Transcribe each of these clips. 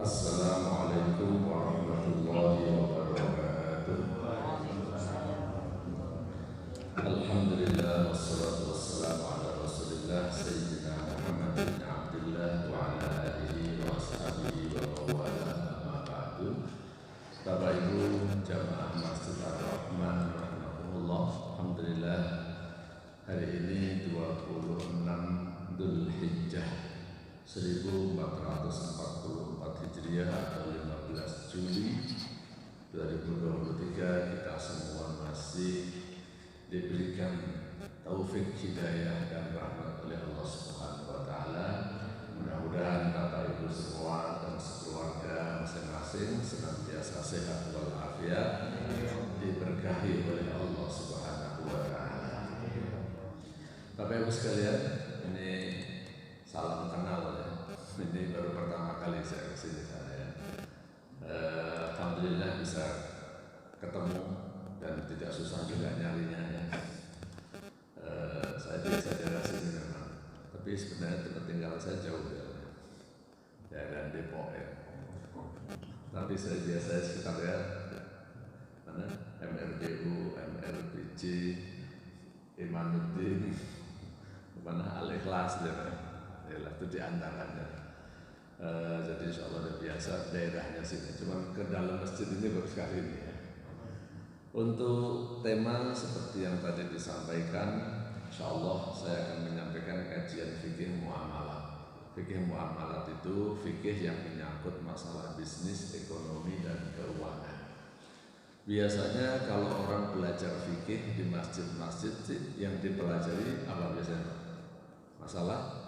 Assalamualaikum warahmatullahi wabarakatuh. Alhamdulillah wassalatu wassalamu ala Rasulillah Sayyidina Muhammad bin Abdullah wa ala alihi wa ashabihi wa mawala amma ba'du. Bapak Ibu jamaah Masjid Ar-Rahman rahimahumullah. Alhamdulillah hari ini 26 Dzulhijjah 1444 Hijriah atau 15 Juli 2023 kita semua masih diberikan taufik hidayah dan rahmat oleh Allah Subhanahu wa taala. Mudah-mudahan Bapak Ibu semua dan sekeluarga masing-masing senantiasa sehat walafiat, diberkahi oleh Allah Subhanahu wa taala. Bapak Ibu sekalian, ini salam kenal ya. Ini baru pertama kali saya kesini saya. Alhamdulillah bisa ketemu dan tidak susah juga nyarinya ya. Saya biasa daerah sini memang, tapi sebenarnya tempat tinggal saya jauh ya, daerah Depok ya. Tapi saya biasa sekitar ya mana MRBU, MRBJ, Imanuddin, mana Al-Ikhlas ya, itu diantaranya. Jadi insya Allah udah biasa daerahnya sini. Cuma ke dalam masjid ini baru sekali ini ya. Untuk tema seperti yang tadi disampaikan, insya Allah saya akan menyampaikan kajian fikih muamalah. Fikih muamalah itu fikih yang menyangkut masalah bisnis, ekonomi, dan keuangan. Biasanya kalau orang belajar fikih di masjid-masjid yang dipelajari apa biasanya? Masalah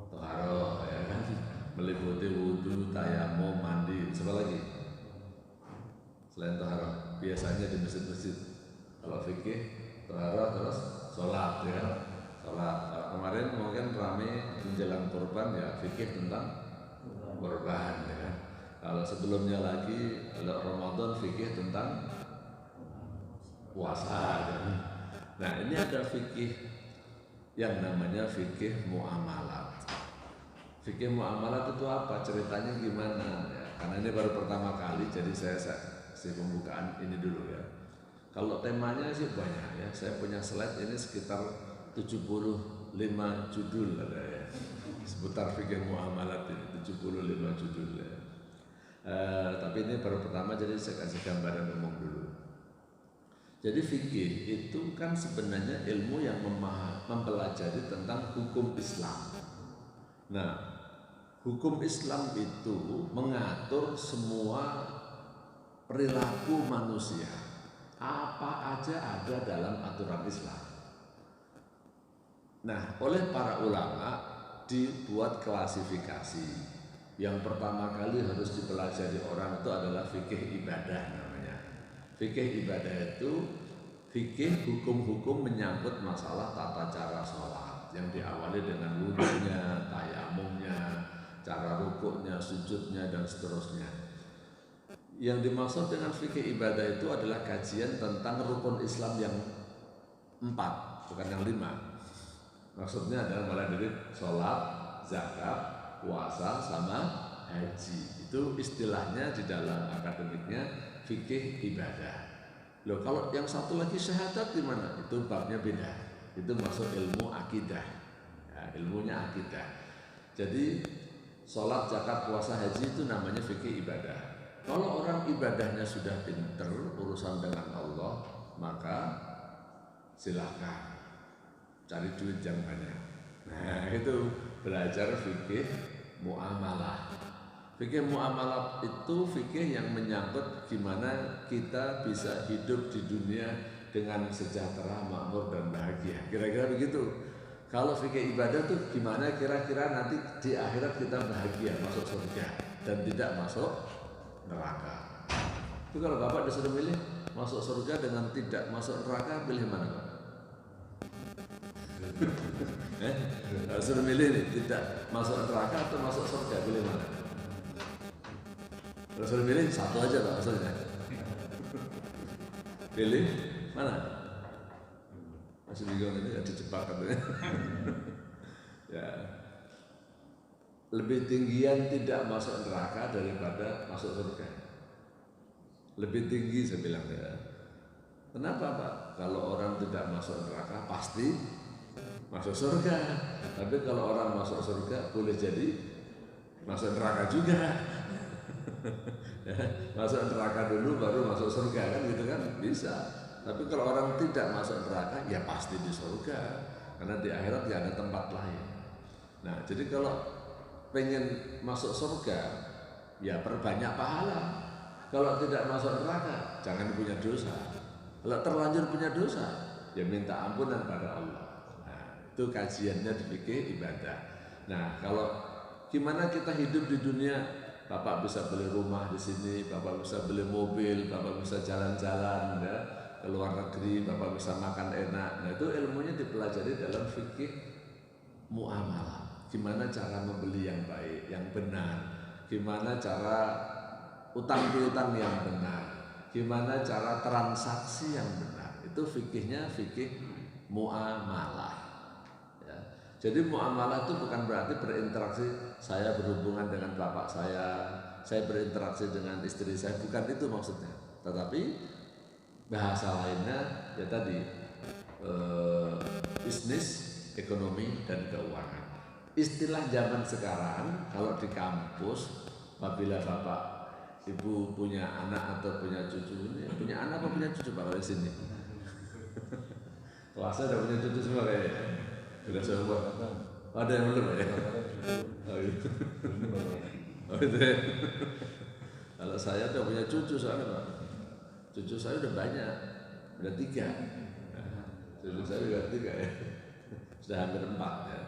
toharoh ya kan, meliputi wudhu, tayamum, mandi, apa lagi? Selain toharoh, biasanya di masjid-masjid kalau fikih toharoh terus sholat ya kan, sholat. Kemarin mungkin rame menjelang kurban ya fikih tentang kurban ya kan. Kalau sebelumnya lagi kalau Ramadan fikih tentang puasa ya kan. Nah ini ada fikih yang namanya fikih muamalat. Fikih muamalat itu apa? Ceritanya gimana? Ya, karena ini baru pertama kali, jadi saya kasih pembukaan ini dulu ya. Kalau temanya sih banyak ya. Saya punya slide ini sekitar 75 judul ada ya. Seputar fikih muamalat ini 75 judul ya. Tapi ini baru pertama, jadi saya kasih gambaran umum dulu. Jadi fikih itu kan sebenarnya ilmu yang mempelajari tentang hukum Islam. Nah, hukum Islam itu mengatur semua perilaku manusia. Apa aja ada dalam aturan Islam. Nah, oleh para ulama dibuat klasifikasi. Yang pertama kali harus dipelajari orang itu adalah fikih ibadah namanya. Fikih ibadah itu fikih hukum-hukum menyangkut masalah tata cara sholat yang diawali dengan wudhunya, tayamumnya, cara rukuknya, sujudnya, dan seterusnya. Yang dimaksud dengan fikih ibadah itu adalah kajian tentang rukun Islam yang 4, bukan yang 5. Maksudnya adalah mulai dari sholat, zakat, puasa, sama haji. Itu istilahnya di dalam akademiknya fikih ibadah. Loh kalau yang satu lagi syahadat gimana? Itu babnya beda. Itu masuk ilmu akidah. Ya, ilmunya akidah. Jadi sholat, zakat, puasa, haji itu namanya fikih ibadah. Kalau orang ibadahnya sudah pinter urusan dengan Allah, maka silahkan cari duit yang banyak. Nah itu belajar fikih muamalah. Fikih muamalah itu fikih yang menyangkut gimana kita bisa hidup di dunia dengan sejahtera, makmur, dan bahagia. Kira-kira begitu. Kalau fikih ibadah tuh gimana kira-kira nanti di akhirat kita bahagia, masuk surga dan tidak masuk neraka. Itu kalau Bapak disuruh milih masuk surga dengan tidak masuk neraka, pilih mana Pak? Suruh milih nih, tidak masuk neraka atau masuk surga, pilih mana? Kalau suruh milih satu aja Pak maksudnya. Pilih mana? Masih bingung ini ya, dijebak katanya. Ya. lebih tinggian tidak masuk neraka daripada masuk surga. Lebih tinggi saya bilang ya. Kenapa Pak? Kalau orang tidak masuk neraka pasti masuk surga. Tapi kalau orang masuk surga boleh jadi masuk neraka juga. Ya, masuk neraka dulu baru masuk surga kan gitu kan bisa. Tapi kalau orang tidak masuk neraka ya pasti di surga karena di akhirat tidak ada tempat lain. Nah jadi kalau pengen masuk surga ya perbanyak pahala. Kalau tidak masuk neraka jangan punya dosa. Kalau terlanjur punya dosa ya minta ampunan pada Allah. Nah itu kajiannya di fikih ibadah. Nah kalau gimana kita hidup di dunia, Bapak bisa beli rumah di sini, Bapak bisa beli mobil, Bapak bisa jalan-jalan ya, ke luar negeri, Bapak bisa makan enak. Nah itu ilmunya dipelajari dalam fikih muamalah. Gimana cara membeli yang baik, yang benar, gimana cara utang piutang yang benar, gimana cara transaksi yang benar. Itu fikihnya fikih muamalah. Jadi muamalah itu bukan berarti berinteraksi, saya berhubungan dengan bapak saya berinteraksi dengan istri saya, bukan itu maksudnya. Tetapi bahasa lainnya ya tadi bisnis, ekonomi dan keuangan. Istilah zaman sekarang kalau di kampus, apabila bapak ibu punya anak atau punya cucu, ini punya anak apa punya cucu Pak kalau di sini? Kelasnya udah punya cucu semua kayaknya. Sudah semua. Ada yang belum ya? Oh itu. Oh itu ya. Kalau saya udah punya cucu soalnya Pak. Cucu saya udah banyak, udah 3. Cucu saya udah 3 ya. Sudah hampir 4 ya.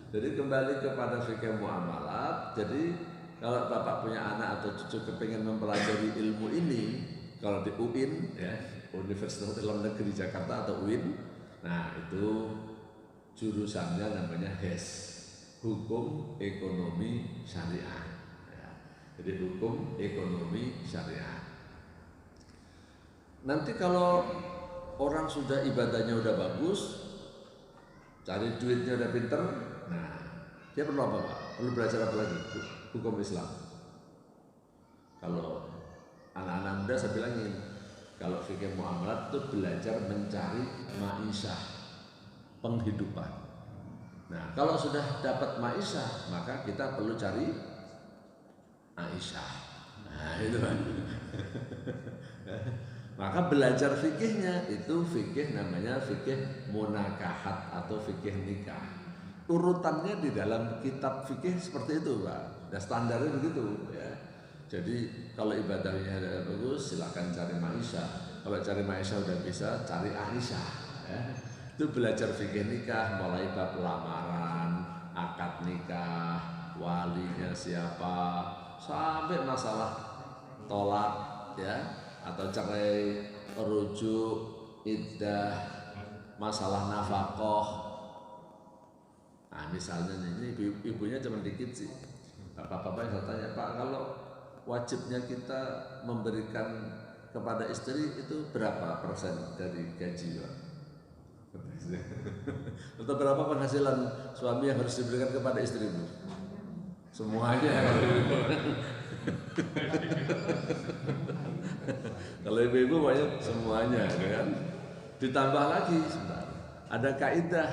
Jadi kembali kepada fikih muamalat. Jadi kalau Bapak punya anak atau cucu kepingin mempelajari ilmu ini, kalau di UIN ya, Universitas Islam Negeri Jakarta atau UIN, nah itu jurusannya namanya HES, Hukum Ekonomi Syariah. Ya, jadi Hukum Ekonomi Syariah. Nanti kalau orang sudah ibadahnya udah bagus, cari duitnya udah pinter, nah dia perlu apa Pak? Perlu belajar apa lagi? Hukum Islam. Kalau anak-anak muda saya bilangin, kalau fikih muamalat itu belajar mencari ma'isyah, penghidupan. Nah, kalau sudah dapat ma'isyah, maka kita perlu cari aisyah. Nah, itu kan. Maka belajar fikihnya itu fikih namanya fikih munakahat atau fikih nikah. Urutannya di dalam kitab fikih seperti itu, Pak. Dan standarnya begitu, ya. Jadi kalau ibadahnya bagus, silakan cari ma'isyah. Kalau cari ma'isyah udah bisa, cari aisyah. Ya. Itu belajar fikih nikah, mulai bab lamaran, akad nikah, walinya siapa, sampai masalah tolak, ya, atau cerai, rujuk, iddah, masalah nafkah. Nah misalnya ini ibunya cuma dikit sih. Bapak-bapak yang saya tanya, Pak kalau wajibnya kita memberikan kepada istri itu berapa persen dari gaji Pak? Atau berapa penghasilan suami yang harus diberikan kepada istri Bu? Semuanya. Kalau ibu-ibu banyak semuanya kan. Ditambah lagi sebentar. Ada kaidah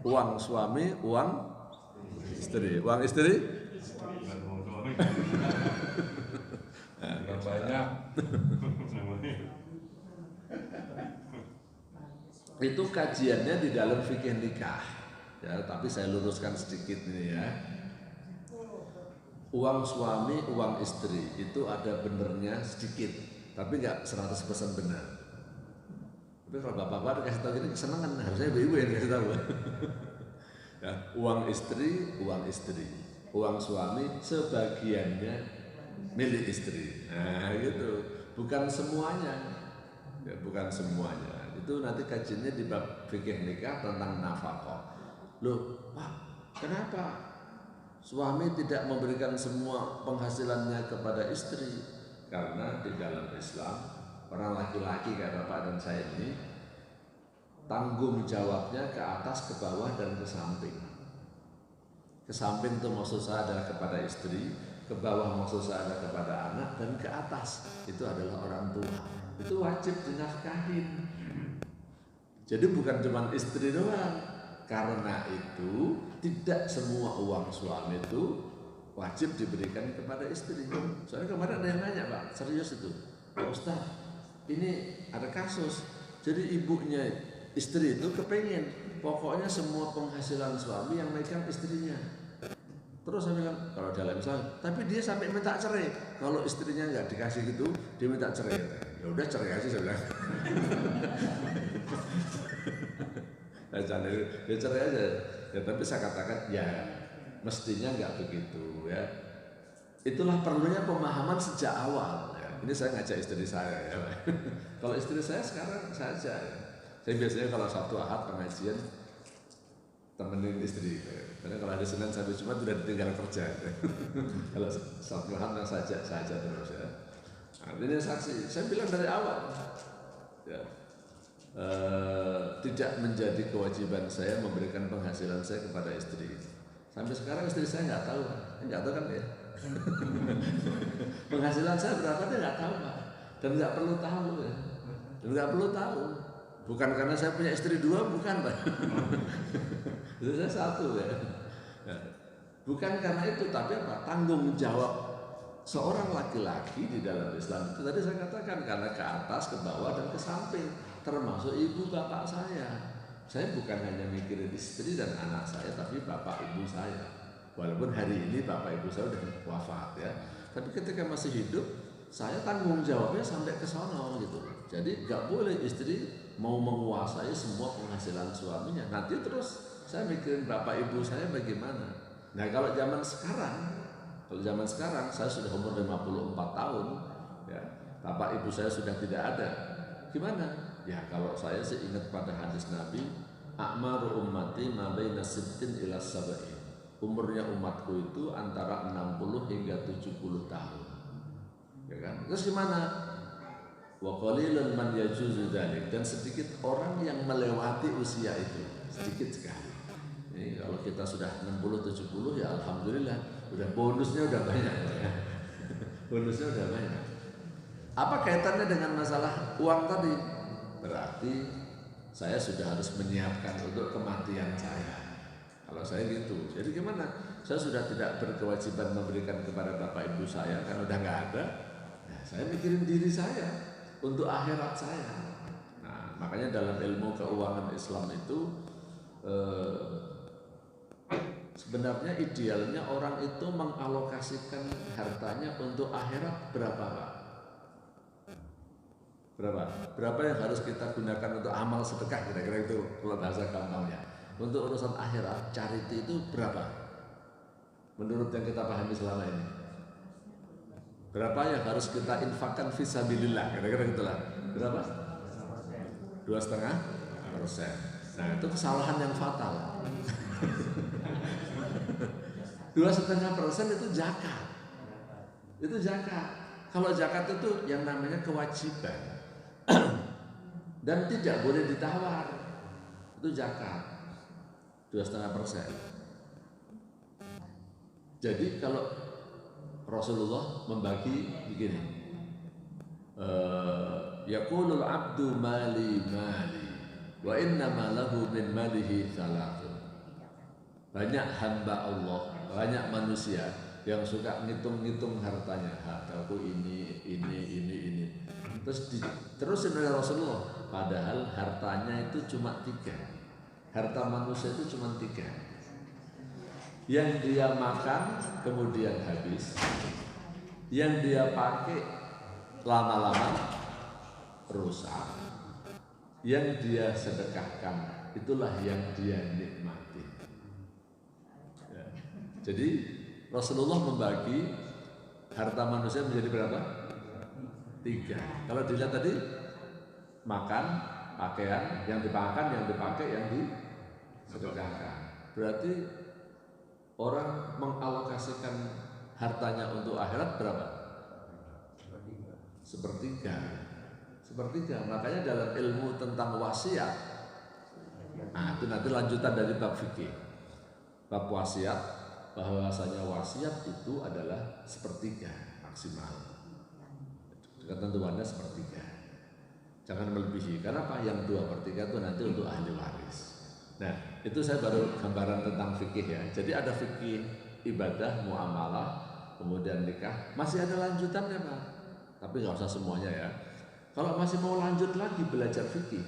uang suami, uang istri. Uang istri banyak. Itu kajiannya di dalam fikih nikah. Ya, tapi saya luruskan sedikit ini ya. Uang suami, uang istri itu ada benernya sedikit, tapi nggak 100% benar. Tapi kalau bapak-bapak dikasih tahu gini kesenangan, harusnya ibu-ibu yang dikasih tahu. Ya, uang istri, uang suami sebagiannya milik istri. Nah gitu, bukan semuanya, ya, bukan semuanya. Itu nanti kajiannya di bab fikih nikah tentang nafkah. Loh, Pak, kenapa suami tidak memberikan semua penghasilannya kepada istri? Karena di dalam Islam orang laki-laki kayak bapak dan saya ini tanggung jawabnya ke atas, ke bawah dan ke samping. Ke samping itu maksud saya adalah kepada istri, ke bawah maksud saya adalah kepada anak, dan ke atas itu adalah orang tua. Itu wajib dinafkahin. Jadi bukan cuma istri doang. Karena itu tidak semua uang suami itu wajib diberikan kepada istri. Soalnya kemarin ada yang nanya, Pak, serius itu, Pak Ustaz, ini ada kasus. Jadi ibunya istri itu kepengen pokoknya semua penghasilan suami yang megang istrinya. Terus saya bilang, kalau dalam Islam, tapi dia sampai minta cerai. Kalau istrinya nggak dikasih gitu, dia minta cerai. Ya udah cerai aja, saya bilang. Ya cerai aja. Ya tapi saya katakan, ya mestinya nggak begitu ya. Itulah perlunya pemahaman sejak awal. Ya. Ini saya ngajak istri saya ya. Kalau istri saya sekarang saja. Ya. Saya biasanya kalau Sabtu Ahad pengajian temenin istri, karena kalau hari Senin sampai Jumat sudah ditinggal kerja. Kalau Sabtu Ahad saja terus ya. Nah, ini saksi. Saya bilang dari awal, ya, tidak menjadi kewajiban saya memberikan penghasilan saya kepada istri. Sampai sekarang istri saya nggak tahu kan ya. Penghasilan saya berapa dia nggak tahu, Pak, dan nggak perlu tahu ya. Dan nggak perlu tahu. Bukan karena saya punya istri 2, bukan, Pak. Itu saya 1 ya. Bukan karena itu, tapi apa? Tanggung jawab seorang laki-laki di dalam Islam itu tadi saya katakan, karena ke atas, ke bawah, dan ke samping, termasuk ibu bapak saya. Saya bukan hanya mikirin istri dan anak saya, tapi bapak ibu saya. Walaupun hari ini bapak ibu saya sudah wafat ya, tapi ketika masih hidup, saya tanggung jawabnya sampai ke sono gitu. Jadi nggak boleh istri mau menguasai semua penghasilan suaminya. Nanti terus saya mikirin bapak ibu saya bagaimana. Nah kalau zaman sekarang saya sudah umur 54 tahun ya, bapak ibu saya sudah tidak ada. Gimana? Ya kalau saya sih ingat pada hadis Nabi, a'maru ummati ma baina sittin ila sab'in. Umurnya umatku itu antara 60 hingga 70 tahun. Ya kan? Terus gimana? Wa qalilun man yajuzu dzalik, dan sedikit orang yang melewati usia itu, sedikit sekali. Ini kalau kita sudah 60 70 ya alhamdulillah, udah bonusnya udah banyak ya. Bonusnya udah banyak. Apa kaitannya dengan masalah uang tadi? Berarti saya sudah harus menyiapkan untuk kematian saya. Kalau saya gitu. Jadi gimana? Saya sudah tidak berkewajiban memberikan kepada bapak ibu saya karena udah nggak ada. Nah, saya mikirin diri saya untuk akhirat saya. Nah, makanya dalam ilmu keuangan Islam itu sebenarnya idealnya orang itu mengalokasikan hartanya untuk akhirat berapa, Pak? Berapa yang harus kita gunakan untuk amal sedekah, kira-kira itu kalau bahasa gampangnya. Untuk urusan akhirat, charity itu berapa? Menurut yang kita pahami selama ini. Berapa yang harus kita infakkan fisabilillah, kira-kira gitulah. Berapa? 2,5%. Nah itu kesalahan yang fatal. 2,5% itu zakat. Itu zakat. Kalau zakat itu yang namanya kewajiban dan tidak boleh ditawar. Itu zakat 2,5%. Jadi kalau Rasulullah membagi begini, yaqulul abdu mali wa innama lahu min malihi thalathun. Banyak hamba Allah, banyak manusia yang suka ngitung-ngitung hartanya. Hartaku ini. Terus oleh Rasulullah, padahal hartanya itu cuma 3. Harta manusia itu cuma 3. Yang dia makan kemudian habis, yang dia pakai lama-lama rusak, yang dia sedekahkan itulah yang dia nikmati. Ya. Jadi Rasulullah membagi harta manusia menjadi berapa? 3. Kalau dilihat tadi, makan, pakaian, yang dimakan, yang dipakai, yang disedekahkan. Berarti orang mengalokasikan hartanya untuk akhirat berapa? Sepertiga. Makanya dalam ilmu tentang wasiat, nah itu nanti lanjutan dari bab fikih, bab wasiat, bahwasanya wasiat itu adalah sepertiga maksimal. Ketentuannya sepertiga. Jangan melebihi. Karena apa? Yang 2/3 itu nanti untuk ahli waris. Nah, itu saya baru gambaran tentang fikih ya. Jadi ada fikih ibadah, muamalah, kemudian nikah. Masih ada lanjutannya Pak. Tapi nggak usah semuanya ya. Kalau masih mau lanjut lagi belajar fikih,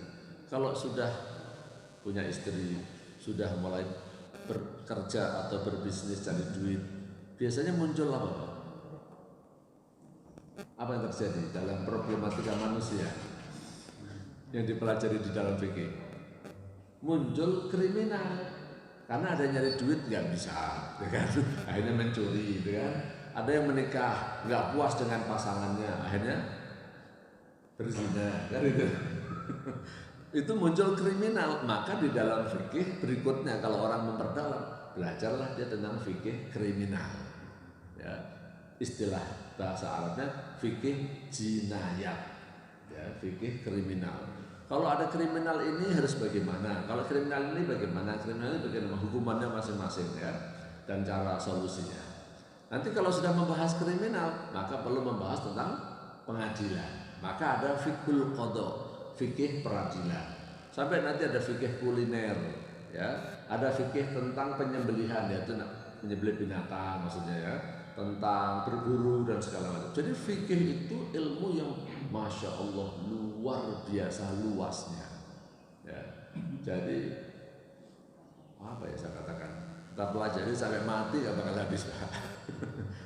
kalau sudah punya istri, sudah mulai bekerja atau berbisnis cari duit, biasanya muncul apa Pak? Apa yang terjadi dalam problematika manusia yang dipelajari di dalam fikih? Muncul kriminal, karena ada nyari duit nggak bisa, kan? Akhirnya mencuri, kan? Ada yang menikah nggak puas dengan pasangannya, akhirnya berzina, kan itu. Itu muncul kriminal. Maka di dalam fikih berikutnya kalau orang memperdalam, belajarlah dia tentang fikih kriminal. Ya, istilah bahasa Arabnya fikih jinayat, ya, fikih kriminal. Kalau ada kriminal ini harus bagaimana? Kalau kriminal ini bagaimana? Kriminal ini bagaimana? Hukumannya masing-masing ya, dan cara solusinya. Nanti kalau sudah membahas kriminal, maka perlu membahas tentang pengadilan. Maka ada fikul qadha, fikih peradilan. Sampai nanti ada fikih kuliner, ya, ada fikih tentang penyembelihan, yaitu menyembelih binatang maksudnya ya, tentang berburu dan segala macam. Jadi fikih itu ilmu yang masya Allah luar biasa luasnya. Ya, jadi apa ya saya katakan? Kita pelajari sampai mati nggak bakal habis Pak.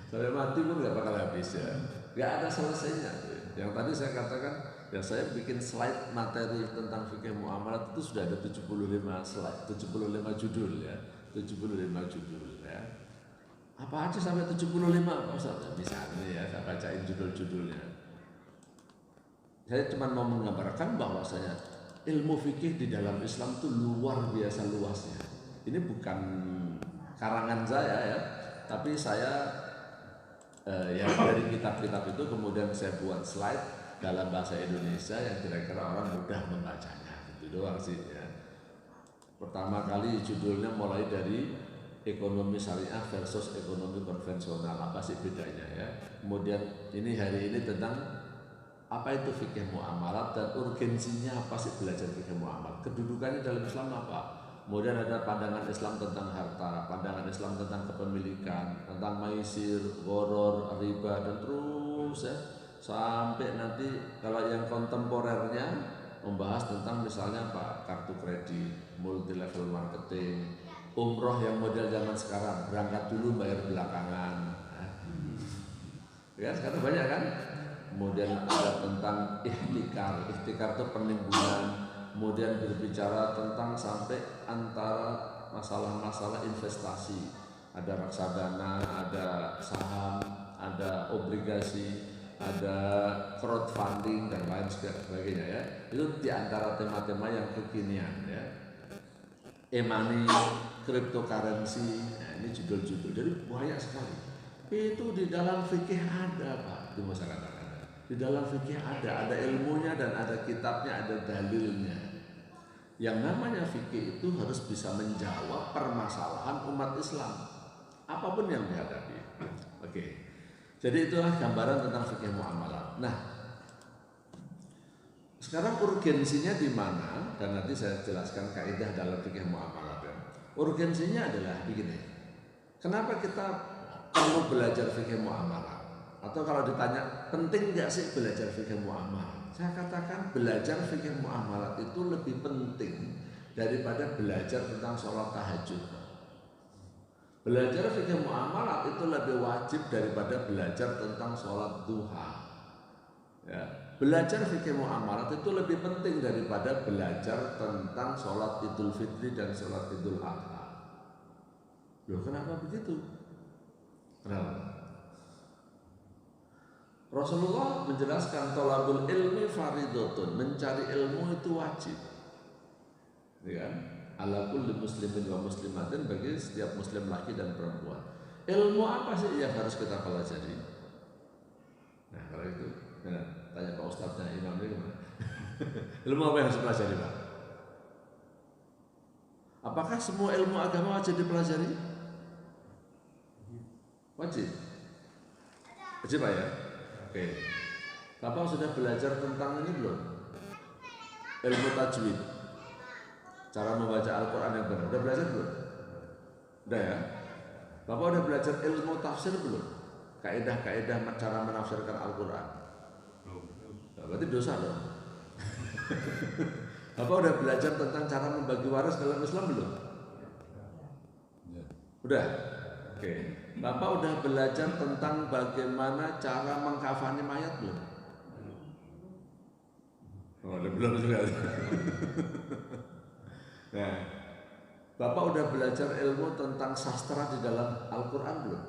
Sampai mati pun nggak bakal habis ya. Nggak ada selesainya. Yang tadi saya katakan, ya saya bikin slide materi tentang fikih muamalat itu sudah ada 75 slide, 75 judul ya, 75 judul ya. Apa aja sampai 75 Pak Ustaz? Misalnya ya, saya bacain judul-judulnya. Saya cuma mau menggambarkan bahwasanya ilmu fikih di dalam Islam itu luar biasa luasnya. Ini bukan karangan saya ya, tapi saya ya dari kitab-kitab itu kemudian saya buat slide dalam bahasa Indonesia yang kira-kira orang mudah membacanya, gitu doang sih ya. Pertama kali judulnya mulai dari ekonomi syariah versus ekonomi konvensional, apa sih bedanya ya. Kemudian ini hari ini tentang apa itu fikih muamalat dan urgensinya apa sih belajar fikih muamalat, kedudukannya dalam Islam apa. Kemudian ada pandangan Islam tentang harta, pandangan Islam tentang kepemilikan, tentang maisir, gharar, riba, dan terus ya, sampai nanti kalau yang kontemporernya membahas tentang misalnya apa, kartu kredit, multi level marketing, umroh yang model zaman sekarang, berangkat dulu bayar belakangan. Ya, sekarang banyak kan? Kemudian ada tentang ihtikar, ihtikar itu penimbunan. Kemudian berbicara tentang sampai antara masalah-masalah investasi, ada reksadana, ada saham, ada obligasi, ada crowdfunding dan lain sebagainya ya. Itu diantara tema-tema yang kekinian ya. E-money, cryptocurrency, nah ini judul-judul, jadi banyak sekali. Itu di dalam fikih ada Pak, itu masyarakat. Di dalam fikih ada ilmunya dan ada kitabnya, ada dalilnya. Yang namanya fikih itu harus bisa menjawab permasalahan umat Islam, apapun yang dihadapi. Oke. Jadi itulah gambaran tentang fikih muamalah. Nah, sekarang urgensinya di mana? Dan nanti saya jelaskan kaidah dalam fikih muamalah. Urgensinya adalah begini. Kenapa kita perlu belajar fikih muamalah? Atau kalau ditanya penting nggak sih belajar fikih muamalah? Saya katakan belajar fikih muamalah itu lebih penting daripada belajar tentang sholat tahajud. Belajar fikih muamalah itu lebih wajib daripada belajar tentang sholat duha. Ya. Belajar fikih muamalah itu lebih penting daripada belajar tentang sholat Idul Fitri dan sholat Idul Adha. Loh, kenapa begitu? Kenapa? Rasulullah menjelaskan thalabul ilmi faridotun, mencari ilmu itu wajib. Ya kan? Ala kulli muslimin wa muslimatin, bagi setiap muslim laki dan perempuan. Ilmu apa sih yang harus kita pelajari? Nah, kalau itu tanya Pak Ustadznya Imam ini gimana? Ilmu apa yang harus dipelajari Pak? Apakah semua ilmu agama wajib dipelajari? Wajib. Wajib Pak ya? Oke. Bapak sudah belajar tentang ini belum? Ilmu tajwid. Cara membaca Al-Quran yang benar. Udah belajar belum? Udah ya? Bapak udah belajar ilmu tafsir belum? Kaidah-kaidah cara menafsirkan Al-Quran. Berarti dosa dong. Bapak udah belajar tentang cara membagi waris dalam Islam belum? Udah? Oke. Bapak udah belajar tentang bagaimana cara mengkafani mayat belum? Oh, udah belum juga. Nah, Bapak udah belajar ilmu tentang sastra di dalam Al-Quran belum?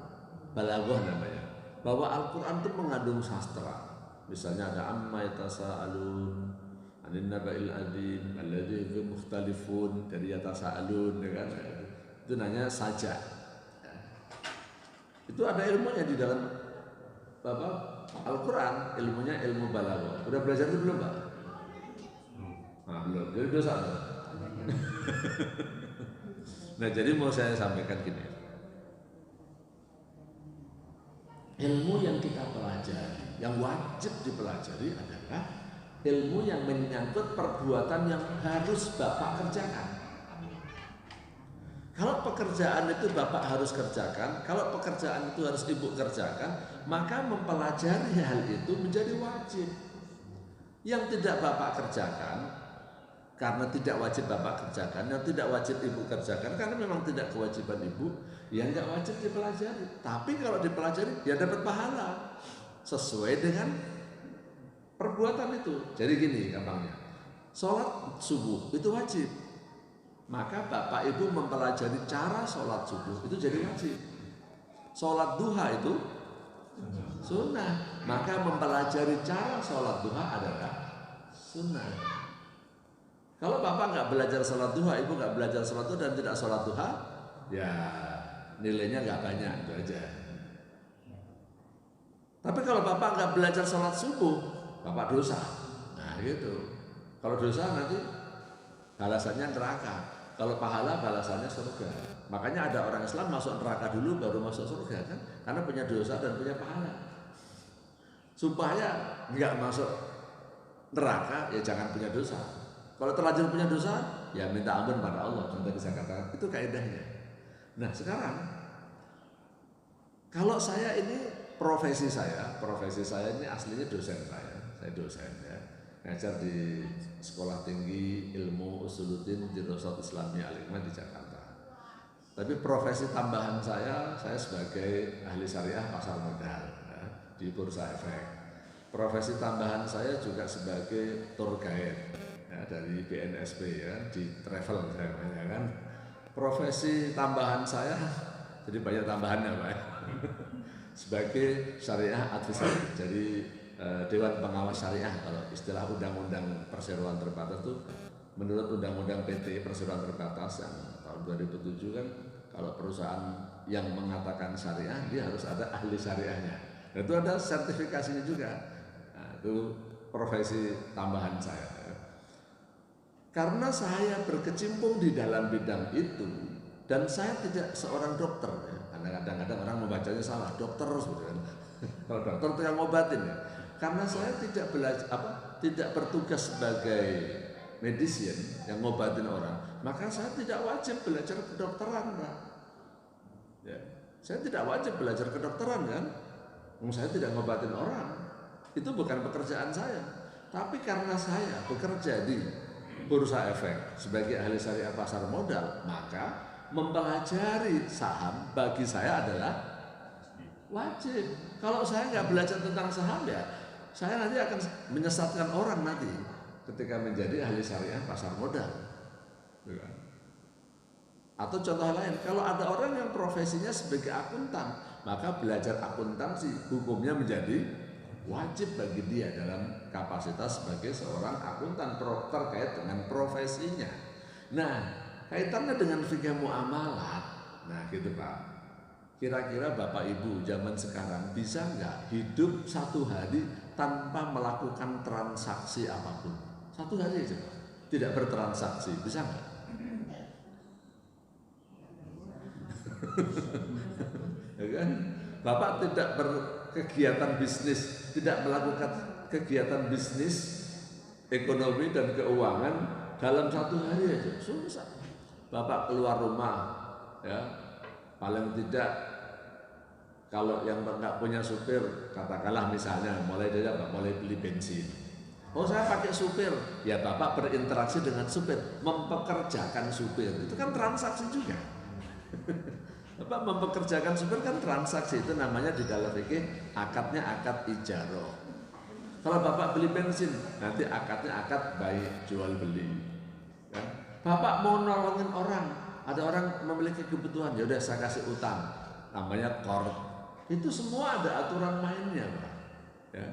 Balaghah namanya. Bahwa Al-Quran itu mengandung sastra. Misalnya ada amma yatasaalun, anin naba'il adzim, alladzi hum mukhtalifun, dari yatasaalun, ya kan? Itu nanya saja. Itu ada ilmunya di dalam Al-Quran, ilmunya ilmu balaghah. Udah belajar itu belum, Pak? Nah, belum. Jadi dosa. Nah, jadi mau saya sampaikan gini. Ilmu yang kita pelajari, yang wajib dipelajari adalah ilmu yang menyangkut perbuatan yang harus Bapak kerjakan. Kalau pekerjaan itu Bapak harus kerjakan, kalau pekerjaan itu harus Ibu kerjakan, maka mempelajari hal itu menjadi wajib. Yang tidak Bapak kerjakan, karena tidak wajib Bapak kerjakan, yang tidak wajib Ibu kerjakan, karena memang tidak kewajiban Ibu, ya nggak wajib dipelajari. Tapi kalau dipelajari, ya dapat pahala sesuai dengan perbuatan itu. Jadi gini gampangnya, sholat subuh itu wajib, maka Bapak Ibu mempelajari cara sholat subuh itu jadi wajib. Sholat duha itu sunnah, maka mempelajari cara sholat duha adalah sunnah. Kalau Bapak nggak belajar sholat duha, Ibu nggak belajar sholat duha dan tidak sholat duha, ya nilainya nggak banyak, itu aja. Tapi kalau Bapak nggak belajar sholat subuh, Bapak dosa. Nah gitu. Kalau dosa nanti balasannya neraka. Kalau pahala balasannya surga. Makanya ada orang Islam masuk neraka dulu baru masuk surga kan? Karena punya dosa dan punya pahala. Supaya nggak masuk neraka, ya jangan punya dosa. Kalau terlanjur punya dosa, ya minta ampun pada Allah. Contoh bisa katakan, itu kaidahnya. Nah sekarang, kalau saya ini profesi saya ini aslinya dosen saya dosen ya, ngajar di Sekolah Tinggi Ilmu Usuluddin Dirasat Islamiyah Al-Hikmah di Jakarta. Tapi profesi tambahan saya sebagai ahli syariah pasar modal ya, di Bursa Efek. Profesi tambahan saya juga sebagai tour guide. Ya, dari BNSP ya, di travel namanya kan. Profesi tambahan saya jadi banyak tambahannya Pak. Sebagai syariah advisor, jadi Dewan Pengawas Syariah kalau istilah undang-undang perseroan terbatas itu menurut undang-undang PT perseroan terbatas yang tahun 2007 kan, kalau perusahaan yang mengatakan syariah dia harus ada ahli syariahnya. Dan itu ada sertifikasinya juga. Nah, itu profesi tambahan saya. Karena saya berkecimpung di dalam bidang itu dan saya tidak seorang dokter ya. Karena kadang-kadang orang membacanya salah, dokter sebenarnya. Kalau dokter itu yang ngobatin ya. Karena saya tidak belajar tidak bertugas sebagai medicine yang ngobatin orang, maka saya tidak wajib belajar kedokteran, Pak. Ya. Saya tidak wajib belajar kedokteran kan? Saya tidak ngobatin orang. Itu bukan pekerjaan saya. Tapi karena saya bekerja di Bursa Efek sebagai ahli syariah pasar modal, maka mempelajari saham bagi saya adalah wajib. Kalau saya nggak belajar tentang saham ya, saya nanti akan menyesatkan orang nanti ketika menjadi ahli syariah pasar modal. Atau contoh lain, kalau ada orang yang profesinya sebagai akuntan, maka belajar akuntansi hukumnya menjadi wajib bagi dia dalam kapasitas sebagai seorang akuntan terkait dengan profesinya. Nah, kaitannya dengan fikih muamalat. Nah, gitu Pak. Kira-kira Bapak Ibu zaman sekarang bisa nggak hidup satu hari tanpa melakukan transaksi apapun? Satu hari aja, Pak. Tidak bertransaksi, bisa nggak? Ya kan? Bapak tidak berkegiatan bisnis, tidak melakukan kegiatan bisnis, ekonomi dan keuangan dalam satu hari aja, susah. Bapak keluar rumah, ya, paling tidak kalau yang nggak punya supir, katakanlah misalnya mulai dari apa? Mulai beli bensin. Oh saya pakai supir, ya Bapak berinteraksi dengan supir, mempekerjakan supir, itu kan transaksi juga. Bapak mempekerjakan supir kan transaksi, itu namanya di dalam fikih akadnya akad ijaroh. Kalau Bapak beli bensin, nanti akadnya akad baik jual beli. Kan? Bapak mau nolongin orang, ada orang memiliki kebutuhan, ya udah saya kasih utang, namanya qard. Itu semua ada aturan mainnya, Pak. Ya,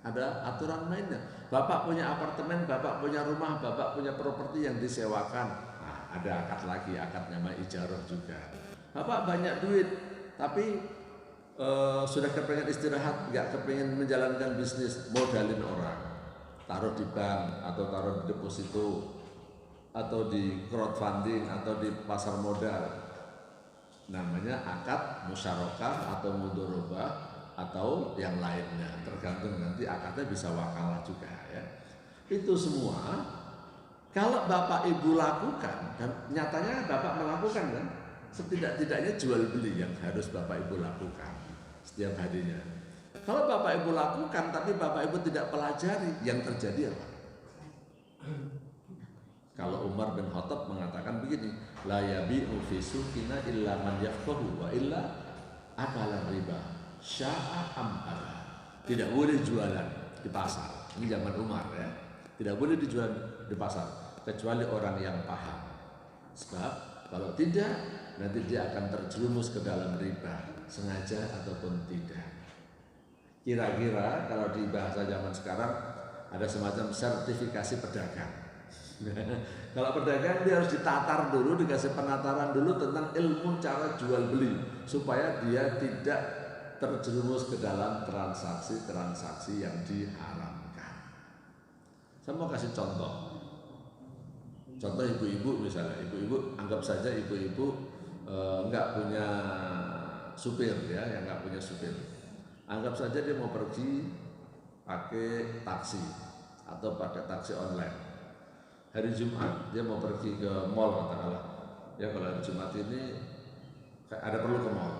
ada aturan mainnya. Bapak punya apartemen, Bapak punya rumah, Bapak punya properti yang disewakan. Nah, ada akad lagi, akad nama ijarah juga. Bapak banyak duit, tapi sudah kepengen istirahat, nggak kepengen menjalankan bisnis, modalin orang, taruh di bank atau taruh di deposito atau di crowdfunding atau di pasar modal. Namanya akad musyarakah atau mudharabah atau yang lainnya, tergantung nanti akadnya bisa wakalah juga ya. Itu semua kalau Bapak Ibu lakukan, dan nyatanya Bapak melakukan kan, setidak-tidaknya jual beli yang harus Bapak Ibu lakukan setiap harinya. Kalau Bapak Ibu lakukan tapi Bapak Ibu tidak pelajari, yang terjadi apa? Kalau Umar bin Khattab mengatakan begini, la yabi'u fi suqina illa man yafqahu wa illa akala riba sya'a am aba. Tidak boleh jualan di pasar. Ini zaman Umar ya. Tidak boleh dijual di pasar kecuali orang yang paham. Sebab kalau tidak nanti dia akan terjerumus ke dalam riba, sengaja ataupun tidak. Kira-kira kalau di bahasa zaman sekarang ada semacam sertifikasi pedagang. Kalau pedagang dia harus ditatar dulu, dikasih penataran dulu tentang ilmu cara jual beli supaya dia tidak terjerumus ke dalam transaksi-transaksi yang diharamkan. Saya mau kasih contoh. Contoh ibu-ibu misalnya, ibu-ibu anggap saja ibu-ibu enggak punya supir ya, yang enggak punya supir. Anggap saja dia mau pergi pakai taksi atau pakai taksi online. Hari Jumat dia mau pergi ke mall katakanlah. Ya kalau hari Jumat ini ada perlu ke mall.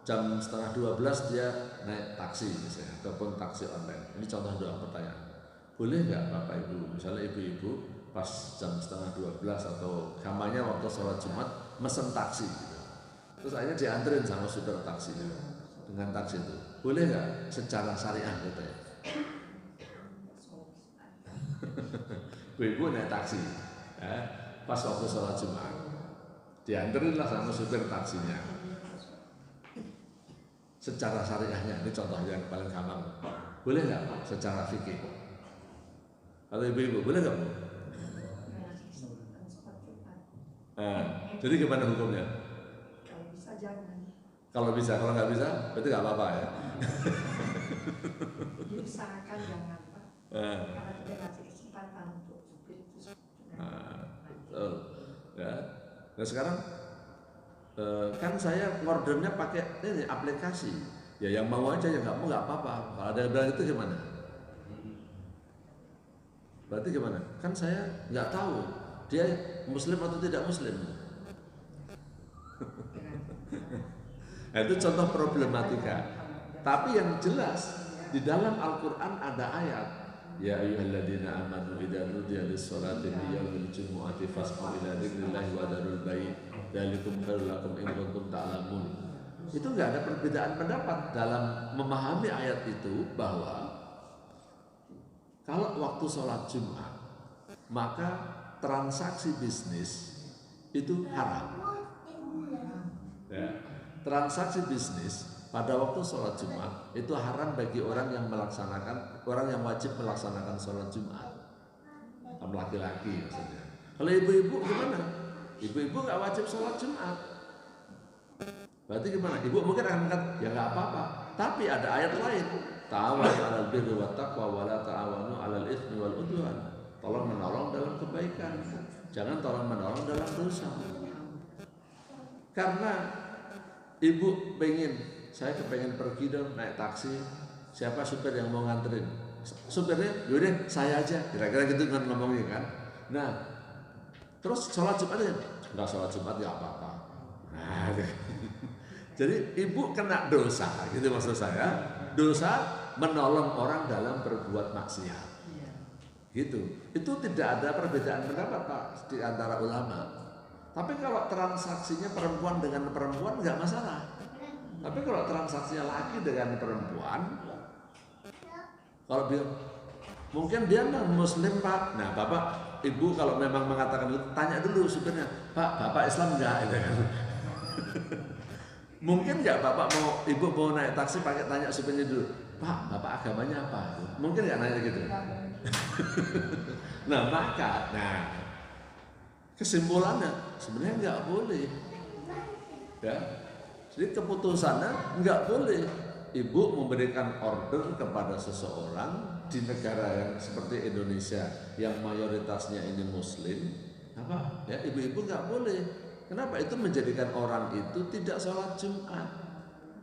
Jam 11:30 dia naik taksi misalnya ataupun taksi online. Ini contoh doang pertanyaan. Boleh nggak Bapak Ibu, misalnya ibu-ibu pas jam 11:30 atau kampanye waktu sholat Jumat mesen taksi gitu. Terus akhirnya dianterin sama supir taksi dengan taksi itu. Boleh nggak secara syariah gitu ya? Ibu naik taksi ya, pas waktu sholat Jumat dianterin lah sama supir taksinya. Secara syariahnya, ini contoh yang paling gampang. Boleh nggak Pak secara fikih? Kalau ibu-ibu boleh nggak Bu? Jadi gimana hukumnya? Kalau bisa jangan. Kalau bisa, kalau nggak bisa berarti nggak apa-apa ya. Diusahakan jangan Pak. Karena tidak kasih kesempatan untuk supir itu. Ya. Nah sekarang kan saya ordernya pakai ini aplikasi. Ya yang mau aja, yang nggak mau nggak apa-apa. Kalau ada yang bilang itu gimana? Berarti gimana? Kan saya nggak tahu dia Muslim atau tidak Muslim. Nah, itu contoh problematika. Tapi yang jelas di dalam Al-Quran ada ayat, ya ayyuhalladzina amanu idza nudiya lis-sholati min yaumil jumu'ati fas'au ila dzikrillahi wa dzarul bai' dzalikum khairul lakum in kuntum ta'lamun. Itu enggak ada perbedaan pendapat dalam memahami ayat itu bahwa kalau waktu sholat Jumat maka transaksi bisnis itu haram. Ya, transaksi bisnis pada waktu sholat Jumat itu haram bagi orang yang wajib melaksanakan sholat Jumat. Laki-laki maksudnya. Kalau ibu-ibu gimana? Ibu-ibu nggak wajib sholat Jumat. Berarti gimana? Ibu mungkin akan mengatakan ya nggak apa-apa. Tapi ada ayat lain. Ta'awanu 'alal birri wat taqwa wa la ta'awanu 'alal itsmi wal 'udwan. Tolong menolong dalam kebaikan. Jangan tolong menolong dalam dosa. Karena ibu saya kepengen pergi dong naik taksi, siapa supir yang mau nganterin? Supirnya, yaudah saya aja, kira-kira gitu kan ngomongnya kan. Nah, terus sholat Jumat aja, enggak sholat Jumat ya apa-apa. Nah, jadi ibu kena dosa, gitu maksud saya, dosa menolong orang dalam berbuat maksiat. Gitu. Itu tidak ada perbedaan pendapat Pak di antara ulama. Tapi kalau transaksinya perempuan dengan perempuan nggak masalah. Tapi kalau transaksinya laki dengan perempuan, kalau dia mungkin dia non Muslim Pak. Nah Bapak, Ibu kalau memang mengatakan itu, tanya dulu supirnya, Pak, Bapak Islam nggak? Gitu kan? Mungkin nggak Bapak Ibu mau naik taksi pakai tanya supirnya dulu, Pak, Bapak agamanya apa? Mungkin nggak nanya gitu. Nah kesimpulannya sebenarnya nggak boleh, ya. Jadi keputusannya nggak boleh ibu memberikan order kepada seseorang di negara yang seperti Indonesia yang mayoritasnya ini Muslim, apa? Ya ibu-ibu nggak boleh. Kenapa? Itu menjadikan orang itu tidak sholat Jumat,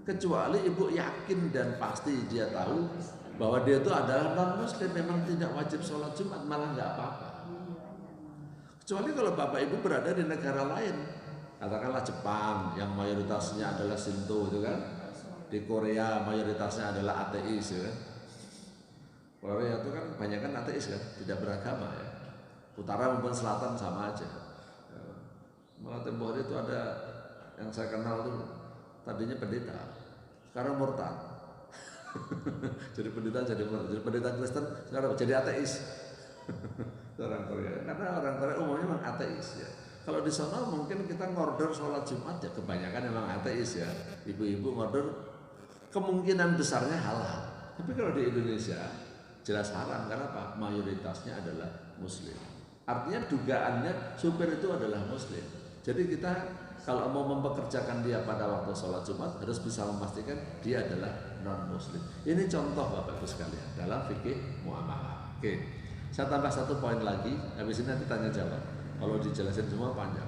kecuali ibu yakin dan pasti dia tahu bahwa dia itu adalah non-Muslim, memang tidak wajib sholat Jumat, malah nggak apa-apa. Kecuali kalau bapak ibu berada di negara lain, katakanlah Jepang yang mayoritasnya adalah Shinto, itu kan? Di Korea mayoritasnya adalah ateis, ya kan? Korea itu kan kebanyakan ateis kan, tidak beragama ya. Utara maupun selatan sama aja. Malah tempoh hari itu ada yang saya kenal tuh tadinya pendeta, sekarang murtad. Jadi pendeta Kristen sekarang jadi ateis. Orang Korea, karena orang Korea umumnya memang ateis ya. Kalau di sana mungkin kita ngorder sholat Jumat ya kebanyakan memang ateis ya. Ibu-ibu ngorder kemungkinan besarnya halal. Tapi kalau di Indonesia jelas haram, karena apa? Mayoritasnya adalah Muslim. Artinya dugaannya supir itu adalah Muslim. Jadi kita kalau mau mempekerjakan dia pada waktu sholat Jumat harus bisa memastikan dia adalah non-Muslim. Ini contoh Bapak Ibu sekalian dalam fikih muamalah. Oke. Saya tambah satu poin lagi, habis ini nanti tanya jawab. Kalau dijelasin semua panjang.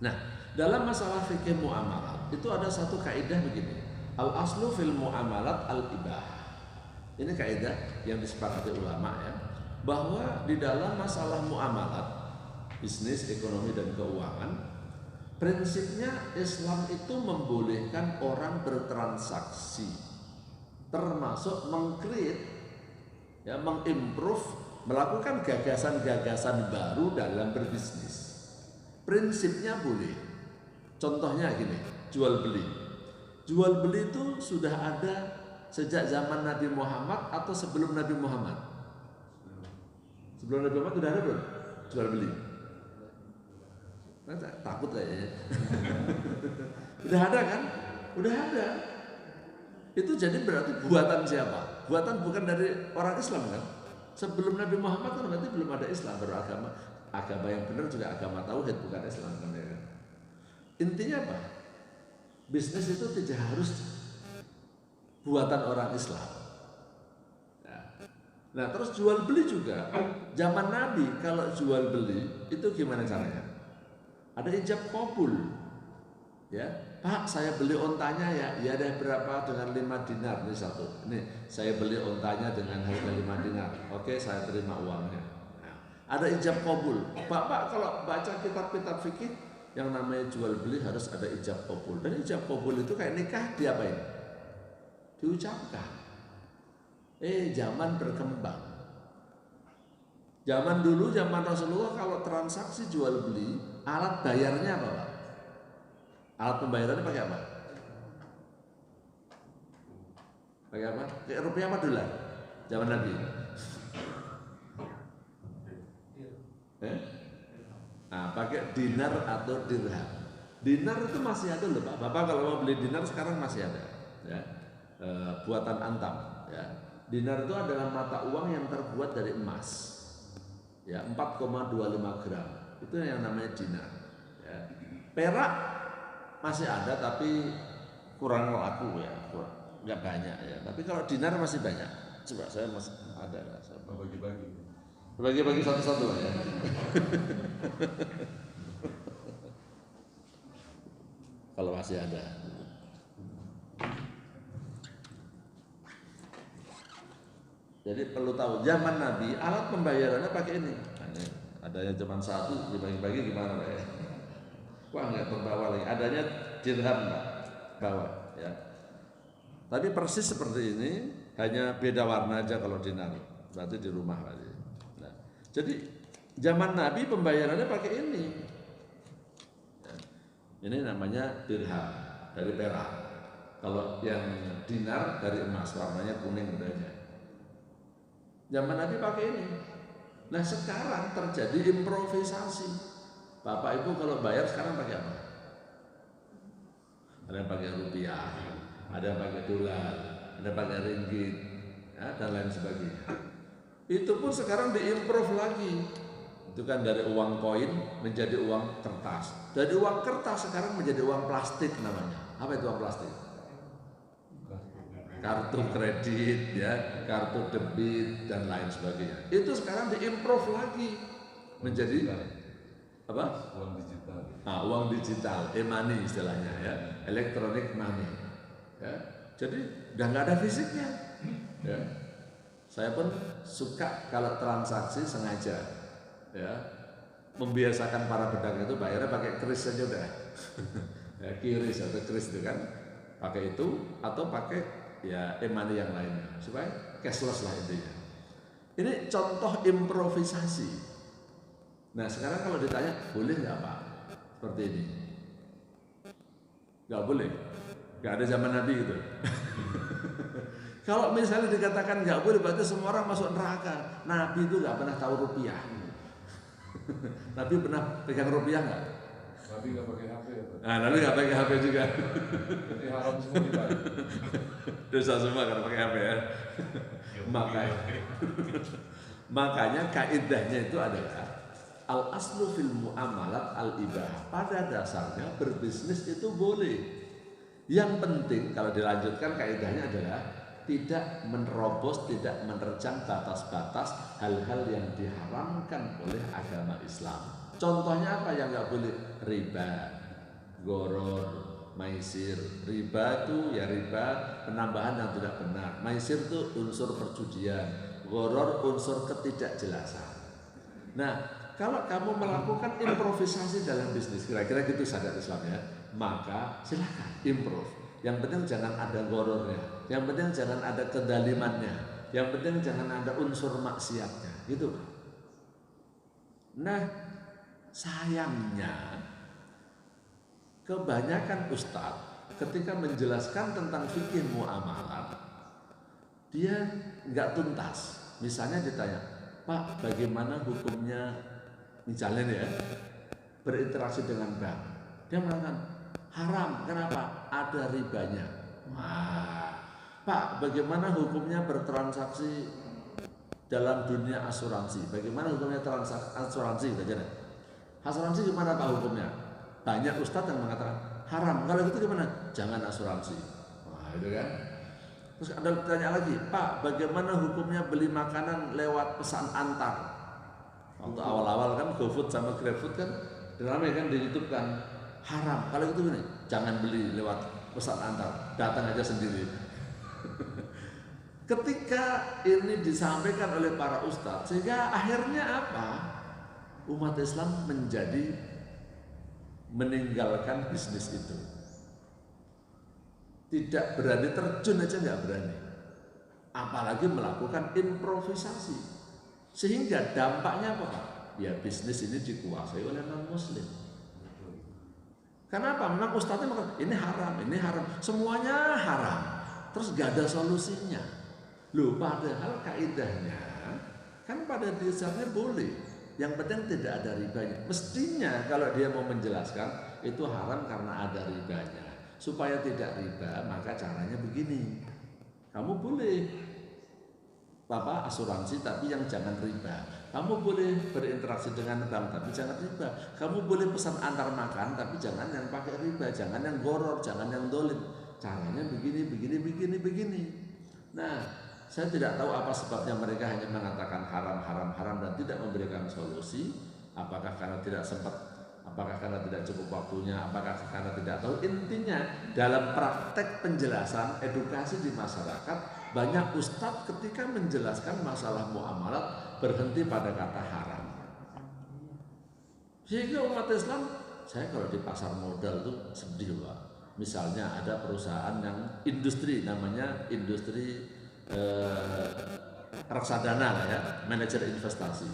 Nah, dalam masalah fikih muamalat itu ada satu kaidah begini. Al aslu fil muamalat al ibah. Ini kaidah yang disepakati ulama ya, bahwa di dalam masalah muamalat, bisnis, ekonomi dan keuangan, prinsipnya Islam itu membolehkan orang bertransaksi, termasuk meng-create, ya, mengimprove, melakukan gagasan-gagasan baru dalam berbisnis. Prinsipnya boleh. Contohnya gini, jual beli. Jual beli itu sudah ada sejak zaman Nabi Muhammad atau sebelum Nabi Muhammad? Sebelum Nabi Muhammad sudah ada belum? Jual beli. Takut kayaknya. Udah ada kan? Udah ada. Itu jadi berarti buatan siapa? Buatan bukan dari orang Islam kan? Sebelum Nabi Muhammad kan berarti belum ada Islam, baru agama yang benar juga agama tauhid, bukan Islam kan ya. Intinya apa? Bisnis itu tidak harus buatan orang Islam. Nah terus jual beli juga. Zaman Nabi kalau jual beli itu gimana caranya? Ada ijab qabul. Ya, Pak, saya beli ontanya ya deh berapa dengan 5 dinar, ini satu. Ini saya beli ontanya dengan harga 5 dinar. Oke, saya terima uangnya. Nah, ada ijab qabul. Bapak kalau baca kitab-kitab fikih yang namanya jual beli harus ada ijab qabul. Dan ijab qabul itu kayak nikah diapain? Diucapkan. Zaman berkembang. Zaman dulu, zaman Rasulullah kalau transaksi jual beli, alat bayarnya apa, Pak? Alat pembayarannya pakai apa? Pakai apa? Kayak rupiah apa dolar? Zaman Nabi. Nah, pakai dinar atau dirham. Dinar itu masih ada loh Pak. Bapak kalau mau beli dinar sekarang masih ada. Ya. Buatan Antam. Ya. Dinar itu adalah mata uang yang terbuat dari emas. Ya, 4,25 gram. Itu yang namanya dinar. Ya. Perak masih ada tapi kurang laku ya, nggak banyak ya. Tapi kalau dinar masih banyak. Coba saya masih ada. Saya bagi-bagi satu-satu ya. Kalau masih ada. Jadi perlu tahu zaman Nabi alat pembayarannya pakai ini. Nah, ini adanya cuma satu, dibagi-bagi gimana Pak ya? Wah nggak terbawa lagi. Adanya dirham Pak, bawa ya. Tapi persis seperti ini, hanya beda warna aja kalau dinar. Berarti di rumah lagi. Nah, jadi zaman Nabi pembayarannya pakai ini. Ya. Ini namanya dirham dari perak. Kalau yang dinar dari emas, warnanya kuning bedanya. Zaman Nabi pakai ini. Nah sekarang terjadi improvisasi. Bapak Ibu kalau bayar sekarang pakai apa? Ada yang pakai rupiah, ada yang pakai dolar, ada yang pakai ringgit, ya, dan lain sebagainya. Itu pun sekarang diimprove lagi. Itu kan dari uang koin menjadi uang kertas. Dari uang kertas sekarang menjadi uang plastik namanya. Apa itu uang plastik? Kartu kredit, ya, kartu debit dan lain sebagainya. Itu sekarang diimprove lagi menjadi apa? Uang digital. Nah, uang digital, e-money istilahnya ya, electronic money. Ya. Jadi udah nggak ada fisiknya. Ya. Saya pun suka kalau transaksi sengaja, ya, membiasakan para pedagang itu bayarnya pakai kris saja udah, ya, kiris atau kris itu kan, pakai itu atau pakai ya e-money yang lainnya supaya cashless lah intinya. Ini contoh improvisasi. Nah sekarang kalau ditanya boleh nggak Pak seperti ini? Nggak boleh, nggak ada zaman Nabi gitu. Kalau misalnya dikatakan nggak boleh berarti semua orang masuk neraka. Nabi itu nggak pernah tahu rupiah. Nabi pernah pegang rupiah nggak? Nabi nggak pakai HP ya Pak? Nah, Nabi nggak pakai HP juga. Jadi haram semua nih Pak. Dosa semua karena pakai HP ya. Makanya kaidahnya itu adalah al aslu fil muamalat al ibah. Pada dasarnya berbisnis itu boleh. Yang penting kalau dilanjutkan kaidahnya adalah tidak menerobos, tidak menerjang batas-batas hal-hal yang diharamkan oleh agama Islam. Contohnya apa yang nggak boleh? Riba, goror, maisir. Riba itu ya riba penambahan yang tidak benar. Maisir itu unsur perjudian, goror unsur ketidakjelasan. Nah, kalau kamu melakukan improvisasi dalam bisnis, kira-kira gitu syariat Islam ya, maka silakan improve. Yang penting jangan ada gorornya, yang penting jangan ada kedalimannya, yang penting jangan ada unsur maksiatnya, gitu. Nah, sayangnya kebanyakan ustadz ketika menjelaskan tentang fikih muamalah, dia nggak tuntas. Misalnya ditanya, Pak, bagaimana hukumnya misalnya ya berinteraksi dengan bank? Dia mengatakan haram. Kenapa? Ada ribanya. Wah, Pak, bagaimana hukumnya bertransaksi dalam dunia asuransi? Bagaimana hukumnya transaksi asuransi? Asuransi gimana Pak hukumnya? Banyak ustadz yang mengatakan haram. Kalau gitu gimana? Jangan asuransi. Wah, itu kan. Terus ada tanya lagi, Pak, bagaimana hukumnya beli makanan lewat pesan antar? Waktu awal-awal kan GoFood sama GrabFood kan ramai kan di YouTube kan, haram. Kalau itu gini, jangan beli lewat pesan antar, datang aja sendiri. Ketika ini disampaikan oleh para ustadz, sehingga akhirnya apa? Umat Islam menjadi meninggalkan bisnis itu. Tidak berani terjun aja nggak berani. Apalagi melakukan improvisasi. Sehingga dampaknya apa Pak? Ya bisnis ini dikuasai oleh non-muslim. Kenapa? Memang ustadznya mengatakan ini haram, semuanya haram. Terus gak ada solusinya. Loh, padahal kaidahnya kan pada dasarnya boleh. Yang penting tidak ada ribanya. Mestinya kalau dia mau menjelaskan itu haram karena ada ribanya. Supaya tidak riba, maka caranya begini. Kamu boleh Bapak asuransi tapi yang jangan riba. Kamu boleh berinteraksi dengan bank tapi jangan riba. Kamu boleh pesan antar makan tapi jangan yang pakai riba, jangan yang goror, jangan yang dolim. Caranya begini. Nah, saya tidak tahu apa sebabnya mereka hanya mengatakan haram dan tidak memberikan solusi. Apakah karena tidak sempat, apakah karena tidak cukup waktunya, apakah karena tidak tahu. Intinya dalam praktek penjelasan edukasi di masyarakat banyak ustadz ketika menjelaskan masalah muamalat berhenti pada kata haram. Sehingga umat Islam, saya kalau di pasar modal tuh sedih Pak. Misalnya ada perusahaan yang industri, namanya industri reksadana lah ya, manajer investasi.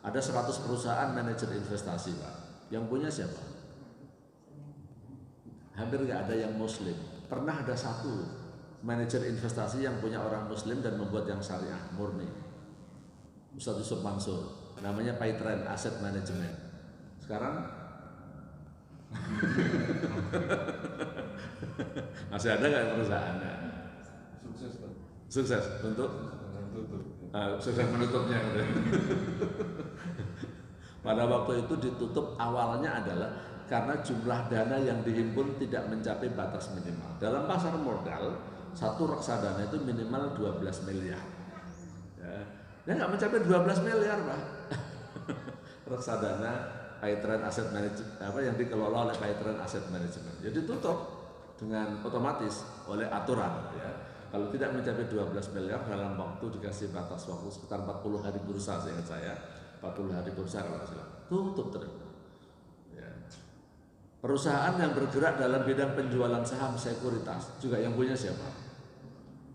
Ada 100 perusahaan manajer investasi Pak. Yang punya siapa? Hampir nggak ada yang muslim. Pernah ada satu manajer investasi yang punya orang muslim dan membuat yang syariah murni, Ustaz Yusuf Mansur, namanya Paitren Asset Management. Sekarang masih ada nggak perusahaannya? Sukses Pak. Sukses untuk sukses menutupnya. Pada waktu itu ditutup awalnya adalah karena jumlah dana yang dihimpun tidak mencapai batas minimal. Dalam pasar modal, satu reksadana itu minimal 12 miliar. Ya nggak mencapai 12 miliar Pak. Reksadana Paitren Asset Management yang dikelola oleh Paitren Asset Management. Jadi tutup dengan otomatis oleh aturan ya. Kalau tidak mencapai 12 miliar dalam waktu dikasih batas waktu sekitar 40 hari bursa, seingat saya 40 hari bursa kalau salah, tutup terus. Ya. Perusahaan yang bergerak dalam bidang penjualan saham sekuritas juga yang punya siapa?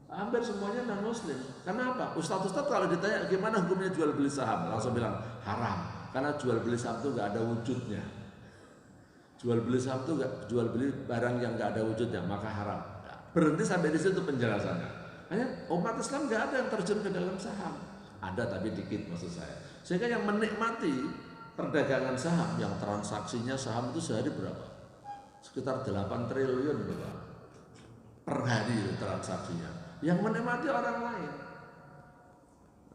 Hampir semuanya non muslim. Kenapa? Ustadz kalau ditanya gimana hukumnya jual beli saham, langsung bilang haram. Karena jual beli saham itu nggak ada wujudnya. Jual beli saham itu jual beli barang yang nggak ada wujudnya, maka haram. Berhenti sampai di situ penjelasannya. Hanya umat Islam nggak ada yang terjun ke dalam saham. Ada tapi dikit maksud saya. Sehingga yang menikmati perdagangan saham, yang transaksinya saham itu sehari berapa? Sekitar 8 triliun Pak. Per hari transaksinya. Yang menikmati orang lain.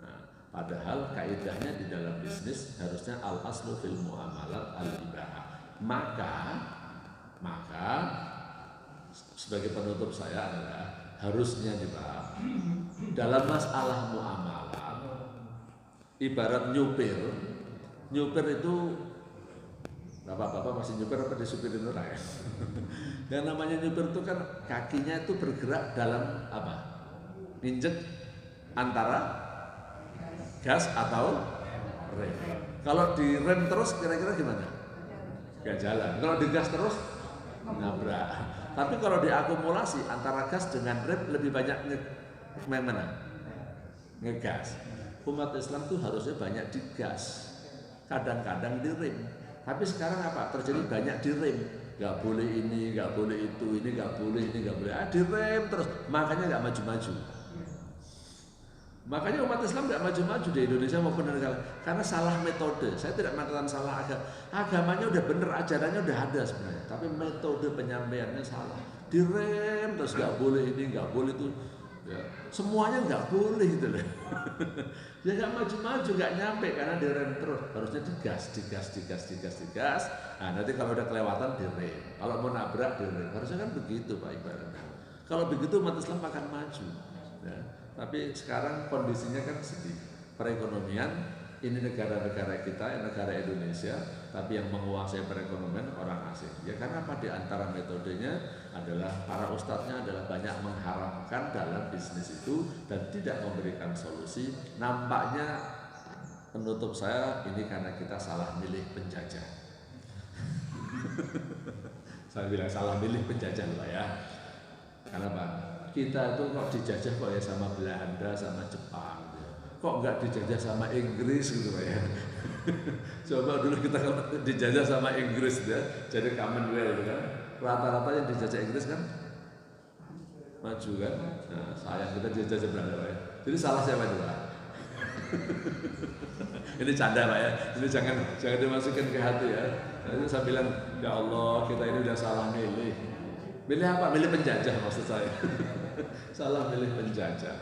Nah, padahal kaidahnya di dalam bisnis harusnya al aslu fil muamalat al ibahah. Maka sebagai penutup saya adalah harusnya Pak, dalam masalah muamalah ibarat nyupir itu bapak-bapak masih nyupir apa disupirin orang ya? Yang namanya nyupir itu kan kakinya itu bergerak dalam apa? Nginjek antara gas atau rem. Kalau di rem terus kira-kira gimana? Gak jalan. Kalau digas terus nabrak. Tapi kalau diakumulasi antara gas dengan rem lebih banyak ngegas. Umat Islam tuh harusnya banyak digas, kadang-kadang di rem. Tapi sekarang apa? Terjadi banyak di rem. Gak boleh ini, gak boleh itu, ini gak boleh, ini gak boleh. Di rem terus, makanya gak maju-maju. Makanya umat Islam gak maju-maju di Indonesia maupun di negara, karena salah metode. Saya tidak mengatakan salah agama. Agamanya udah bener, ajarannya udah ada sebenarnya. Tapi metode penyampaiannya salah. Direm terus gak boleh ini, gak boleh itu. Ya, semuanya gak boleh gitu loh. Ya gak maju-maju, gak nyampe karena direm terus. Harusnya digas. Nah nanti kalau udah kelewatan direm. Kalau mau nabrak direm. Harusnya kan begitu Pak ibaratnya. Kalau begitu umat Islam akan maju. Ya. Tapi sekarang kondisinya kan sedih. Perekonomian ini negara-negara kita, negara Indonesia, tapi yang menguasai perekonomian orang asing. Ya karena apa? Di antara metodenya adalah para ustadznya adalah banyak mengharamkan dalam bisnis itu dan tidak memberikan solusi. Nampaknya penutup saya ini karena kita salah milih penjajah. Saya bilang salah milih penjajah Pak ya. Kenapa? Kita itu kok dijajah kok ya sama Belanda, sama Jepang ya. Kok nggak dijajah sama Inggris gitu Pak ya. Coba dulu kita dijajah sama Inggris ya, jadi Commonwealth kan. Rata-rata yang dijajah Inggris kan maju kan. Nah, sayang kita dijajah Belanda Pak ya. Jadi salah siapa itu Pak? Ini canda Pak ya. Ini jangan dimasukin ke hati ya. Jadi saya bilang ya Allah kita ini udah salah milih. Milih apa? Milih penjajah maksud saya. Salah milih penjajah.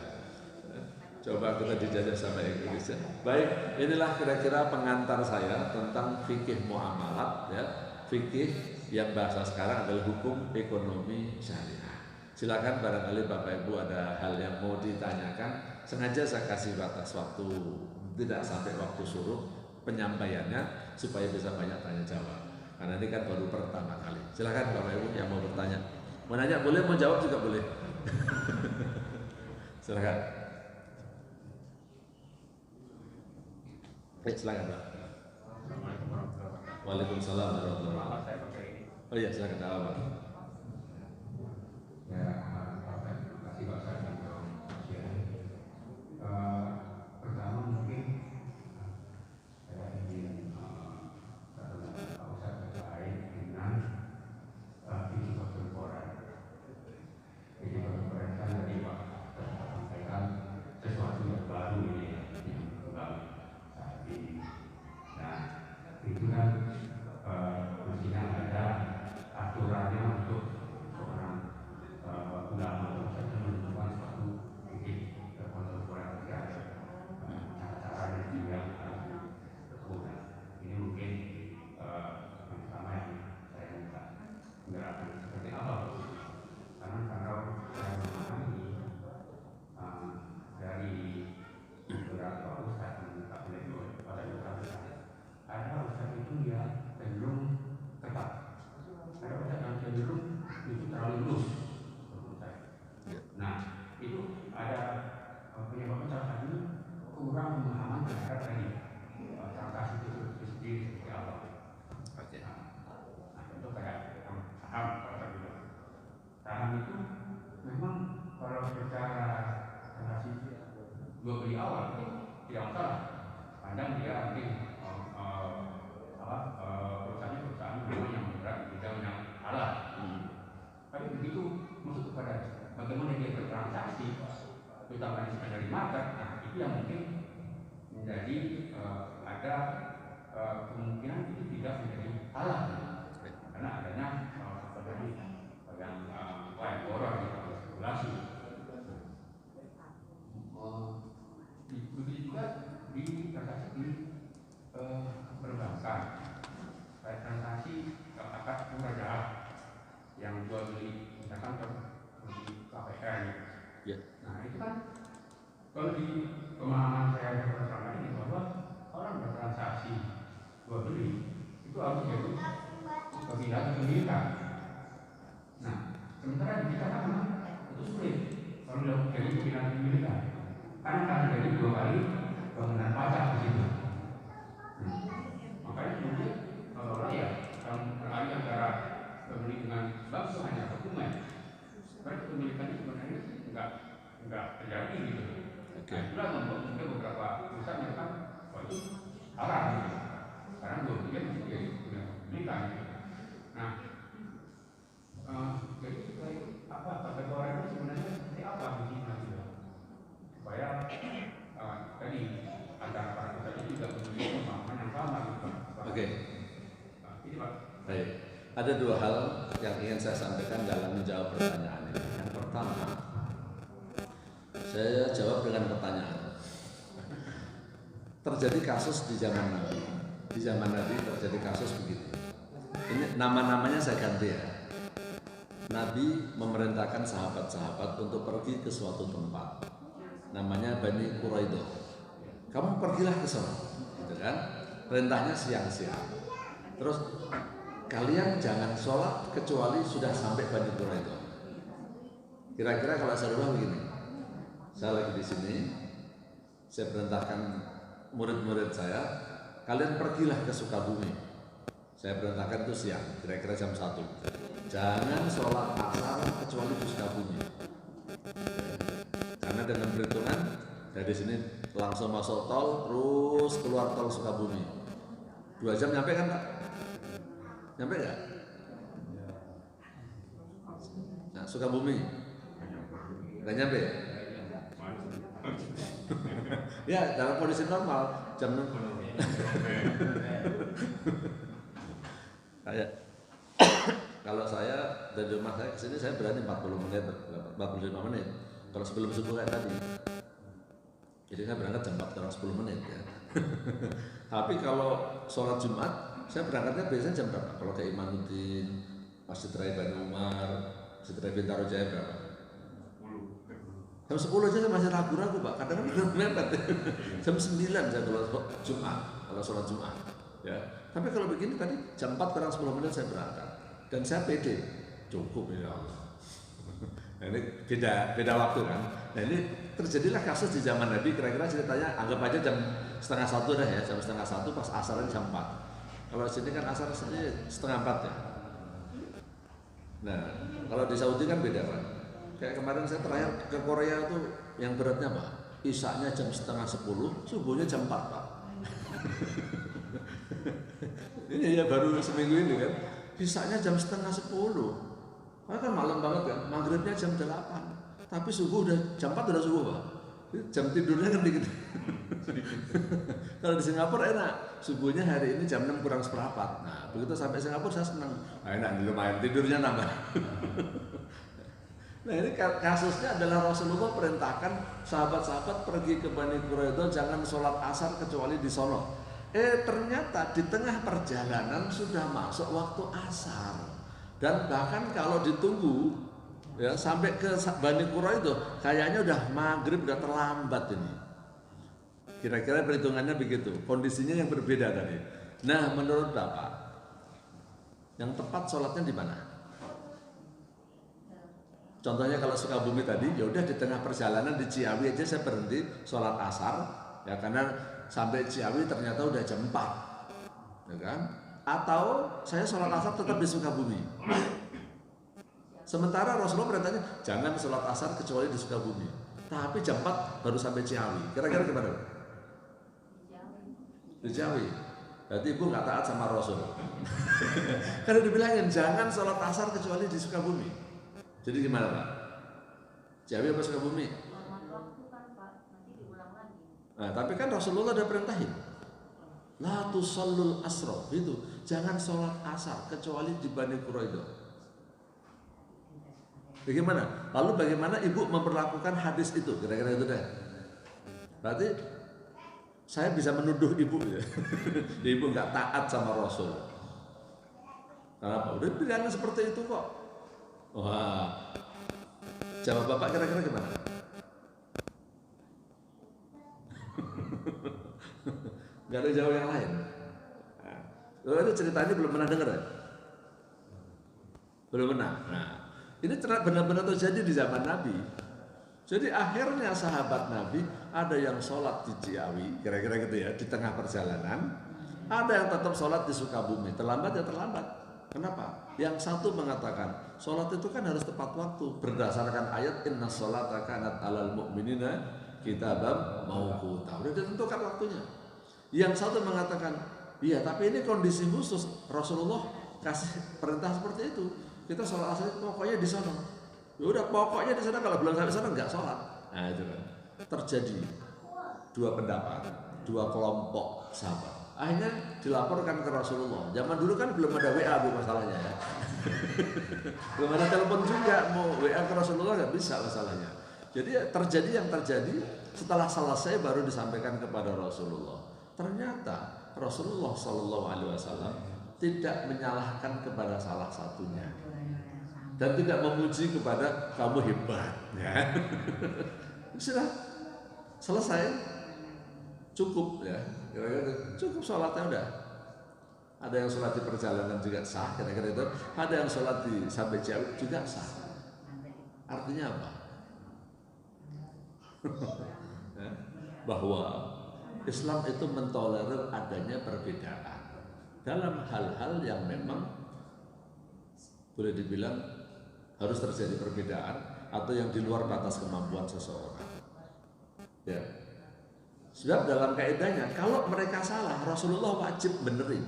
Coba kita dijajah sama Inggris ya. Baik, inilah kira-kira pengantar saya tentang fikih muamalat ya. Fikih yang bahasa sekarang adalah hukum ekonomi syariah. Silakan barangkali Bapak Ibu ada hal yang mau ditanyakan. Sengaja saya kasih batas waktu tidak sampai waktu suruh penyampaiannya supaya bisa banyak tanya jawab. Karena ini kan baru pertama kali. Silakan Bapak Ibu yang mau bertanya. Mau nanya boleh, mau jawab juga boleh. Silakan. Silakan Pak. Waalaikumsalam warahmatullahi wabarakatuh. Oh iya, silakan Pak. Ya, terima kasih Pak Sarjana. Pertama mungkin saya ingin Pak Ustadz terkait dengan isu kontemporer. Isu kontemporer kan tadi Pak sampaikan sesuatu yang baru ini yang berkembang saat ini. Nah, itu kan mestinya ada aturannya untuk seorang ulama atau saja menentukan suatu mungkin kontemporer cara-cara juga tersebut. Ini mungkin yang pertama yang saya minta penjelasan seperti apa, karena kalau saya memahami dari beberapa ustaz yang pada beberapa ada ustaz itu yang cenderung ketat, ada ustaz yang cenderung itu terlalu lurus. Nah, itu ada penyebabnya salah satunya kurang pemahaman terhadap tadi transaksi itu sendiri seperti apa. Oke. Nah, untuk kayak saham, saham itu memang kalau secara transaksi jual beli awal itu tidak masalah. Pandang dia mungkin perusahaan yang bergerak di bidang yang halal. Tapi begitu masuk kepada bagaimana dia bertransaksi, terutama di sekadar market, nah itu yang mungkin menjadi ada kemungkinan itu tidak menjadi halal, karena adanya seperti yang lain orang yang berspekulasi. Begitu juga di transaksi di perbankan, kayak transaksi akad kerajaan yang jual beli misalkan di KPR. Nah itu kan kalau di pemahaman saya selama ini bahwa orang bertransaksi jual beli itu harus jadi kebijakan kepemilikan. Nah sementara di kita kan itu sulit kalau sudah jadi kebijakan kepemilikan, karena akan terjadi 2 kali pengenaan pajak di situ. Makanya kemudian kalau orang ya yang beralih antara pembeli dengan bank itu hanya dokumen, karena kepemilikan itu sebenarnya enggak terjadi gitu. Nah, itulah membuat mungkin beberapa perusahaan yang kan itu haram gitu. Karena dokumen itu jadi kepemilikan gitu. Nah, jadi apa kategori itu sebenarnya seperti apa di sini gitu, supaya tadi antara para perusahaan itu juga memiliki pemahaman yang sama gitu. Oke. Nah, ini Pak. Baik. Ada 2 hal yang ingin saya sampaikan dalam menjawab pertanyaan ini. Yang pertama, saya jawab dengan pertanyaan. Terjadi kasus di zaman Nabi. Di zaman Nabi terjadi kasus begitu. Ini nama-namanya saya ganti ya. Nabi memerintahkan sahabat-sahabat untuk pergi ke suatu tempat. Namanya Bani Quraidah. Kamu pergilah ke sana, gitu kan? Perintahnya siang-siang. Terus kalian jangan sholat kecuali sudah sampai Bani Quraidah. Kira-kira kalau saya rumah begini, saya lagi di sini, saya perintahkan murid-murid saya, kalian pergilah ke Sukabumi. Saya perintahkan itu siang, kira-kira jam 1. Jangan sholat asar kecuali di Sukabumi. Karena dengan perhitungan dari sini langsung masuk tol, terus keluar tol Sukabumi. 2 jam nyampe kan Pak? Nyampe nggak? Nah, Sukabumi nggak nyampe? Ya dalam kondisi normal jam 6. Kayak kalau saya dari rumah saya ke sini saya berani 40 menit, 45 menit. Kalau sebelum subuh kayak tadi. Jadi saya berangkat jam 4 kurang 10 menit ya. Tapi kalau sholat Jumat saya berangkatnya biasanya jam berapa? Kalau ke Imanuddin, Masjid Raya Bani Umar, Masjid Raya Bintaro Jaya berapa? 10. Jam 10 aja saya masih ragu-ragu Pak, kadang-kadang mepet. Jam 9 saya kalau Jumat, kalau sholat Jumat. Ya. Tapi kalau begini tadi jam 4 kurang 10 menit saya berangkat. Dan saya pede, cukup ya Allah. Nah, ini beda waktu kan. Nah ini terjadilah kasus di zaman Nabi, kira-kira ceritanya anggap aja jam 12:30 dah ya, jam 12:30 pas asar jam 4. Kalau di sini kan asar 3:30 ya. Nah kalau di Saudi kan beda kan. Kayak kemarin saya terakhir ke Korea tuh yang beratnya apa? Isaknya jam 9:30, subuhnya jam 4 Pak. Ini ya baru seminggu ini kan. Isaknya jam 9:30. Karena kan malam banget kan, maghribnya jam 8. Tapi subuh udah jam 4 udah subuh Pak. Jam tidurnya kan dikit. Kalau di Singapura enak, subuhnya hari ini jam 6 kurang seperempat. Nah begitu sampai Singapura saya senang. Nah, enak lumayan tidurnya nambah. Nah ini kasusnya adalah Rasulullah perintahkan sahabat-sahabat pergi ke Bani Quraidah jangan sholat asar kecuali di sono. Ternyata di tengah perjalanan sudah masuk waktu asar. Dan bahkan kalau ditunggu ya sampai ke Bani Quraidah kayaknya udah maghrib, udah terlambat ini. Kira-kira perhitungannya begitu. Kondisinya yang berbeda tadi. Nah menurut Bapak yang tepat sholatnya di mana? Contohnya kalau Sukabumi tadi, ya udah di tengah perjalanan di Ciawi aja saya berhenti sholat asar, ya karena sampai Ciawi ternyata udah jam 4, ya kan? Atau saya sholat asar tetap di Sukabumi. Sementara Rasulullah perintahnya jangan sholat asar kecuali di Sukabumi. Tapi jam 4 baru sampai Ciawi. Kira-kira gimana? Di Ciawi. Berarti ibu nggak taat sama Rasul. Karena dibilangin jangan sholat asar kecuali di Sukabumi. Jadi gimana Pak? Ciawi apa Sukabumi? Nah, tapi kan Rasulullah udah perintahin. La tusallul asra, itu jangan sholat asar kecuali di Bani Quraidah. Bagaimana? Lalu bagaimana ibu memperlakukan hadis itu? Kira-kira itu deh. Berarti saya bisa menuduh ibu ya. Ibu nggak taat sama Rasul. Kenapa? Udah pilihannya seperti itu kok. Wah, jawab Bapak kira-kira gimana? Gak ada jawab yang lain. Nah, itu ceritanya belum pernah dengar ya? Belum pernah. Nah, ini benar-benar terjadi di zaman Nabi. Jadi akhirnya sahabat Nabi ada yang sholat di Ciawi, kira-kira gitu ya, di tengah perjalanan. Ada yang tetap sholat di Sukabumi. Terlambat ya terlambat. Kenapa? Yang satu mengatakan sholat itu kan harus tepat waktu berdasarkan ayat inna sholata kanat alal mu'minina kitabam mauquta. Udah ditentukan waktunya. Yang satu mengatakan iya tapi ini kondisi khusus Rasulullah kasih perintah seperti itu. Kita sholat asar pokoknya di sana. Ya udah pokoknya di sana, kalau belum sampai sana nggak sholat. Nah itu kan terjadi dua pendapat, dua kelompok sahabat. Akhirnya dilaporkan ke Rasulullah. Zaman dulu kan belum ada WA bu masalahnya ya. Belum ada telepon juga, mau WA ke Rasulullah nggak bisa masalahnya. Jadi terjadi yang terjadi setelah selesai baru disampaikan kepada Rasulullah. Ternyata Rasulullah Shallallahu Alaihi Wasallam tidak menyalahkan kepada salah satunya dan tidak memuji kepada kamu hebat. Ya. Sudah selesai, cukup ya. Cukup sholatnya udah. Ada yang sholat di perjalanan juga sah, kira-kira itu. Ada yang sholat di sampai Ciawi juga sah. Artinya apa? Bahwa Islam itu mentolerir adanya perbedaan dalam hal-hal yang memang boleh dibilang harus terjadi perbedaan atau yang di luar batas kemampuan seseorang. Ya. Sebab dalam kaidahnya kalau mereka salah Rasulullah wajib benerin.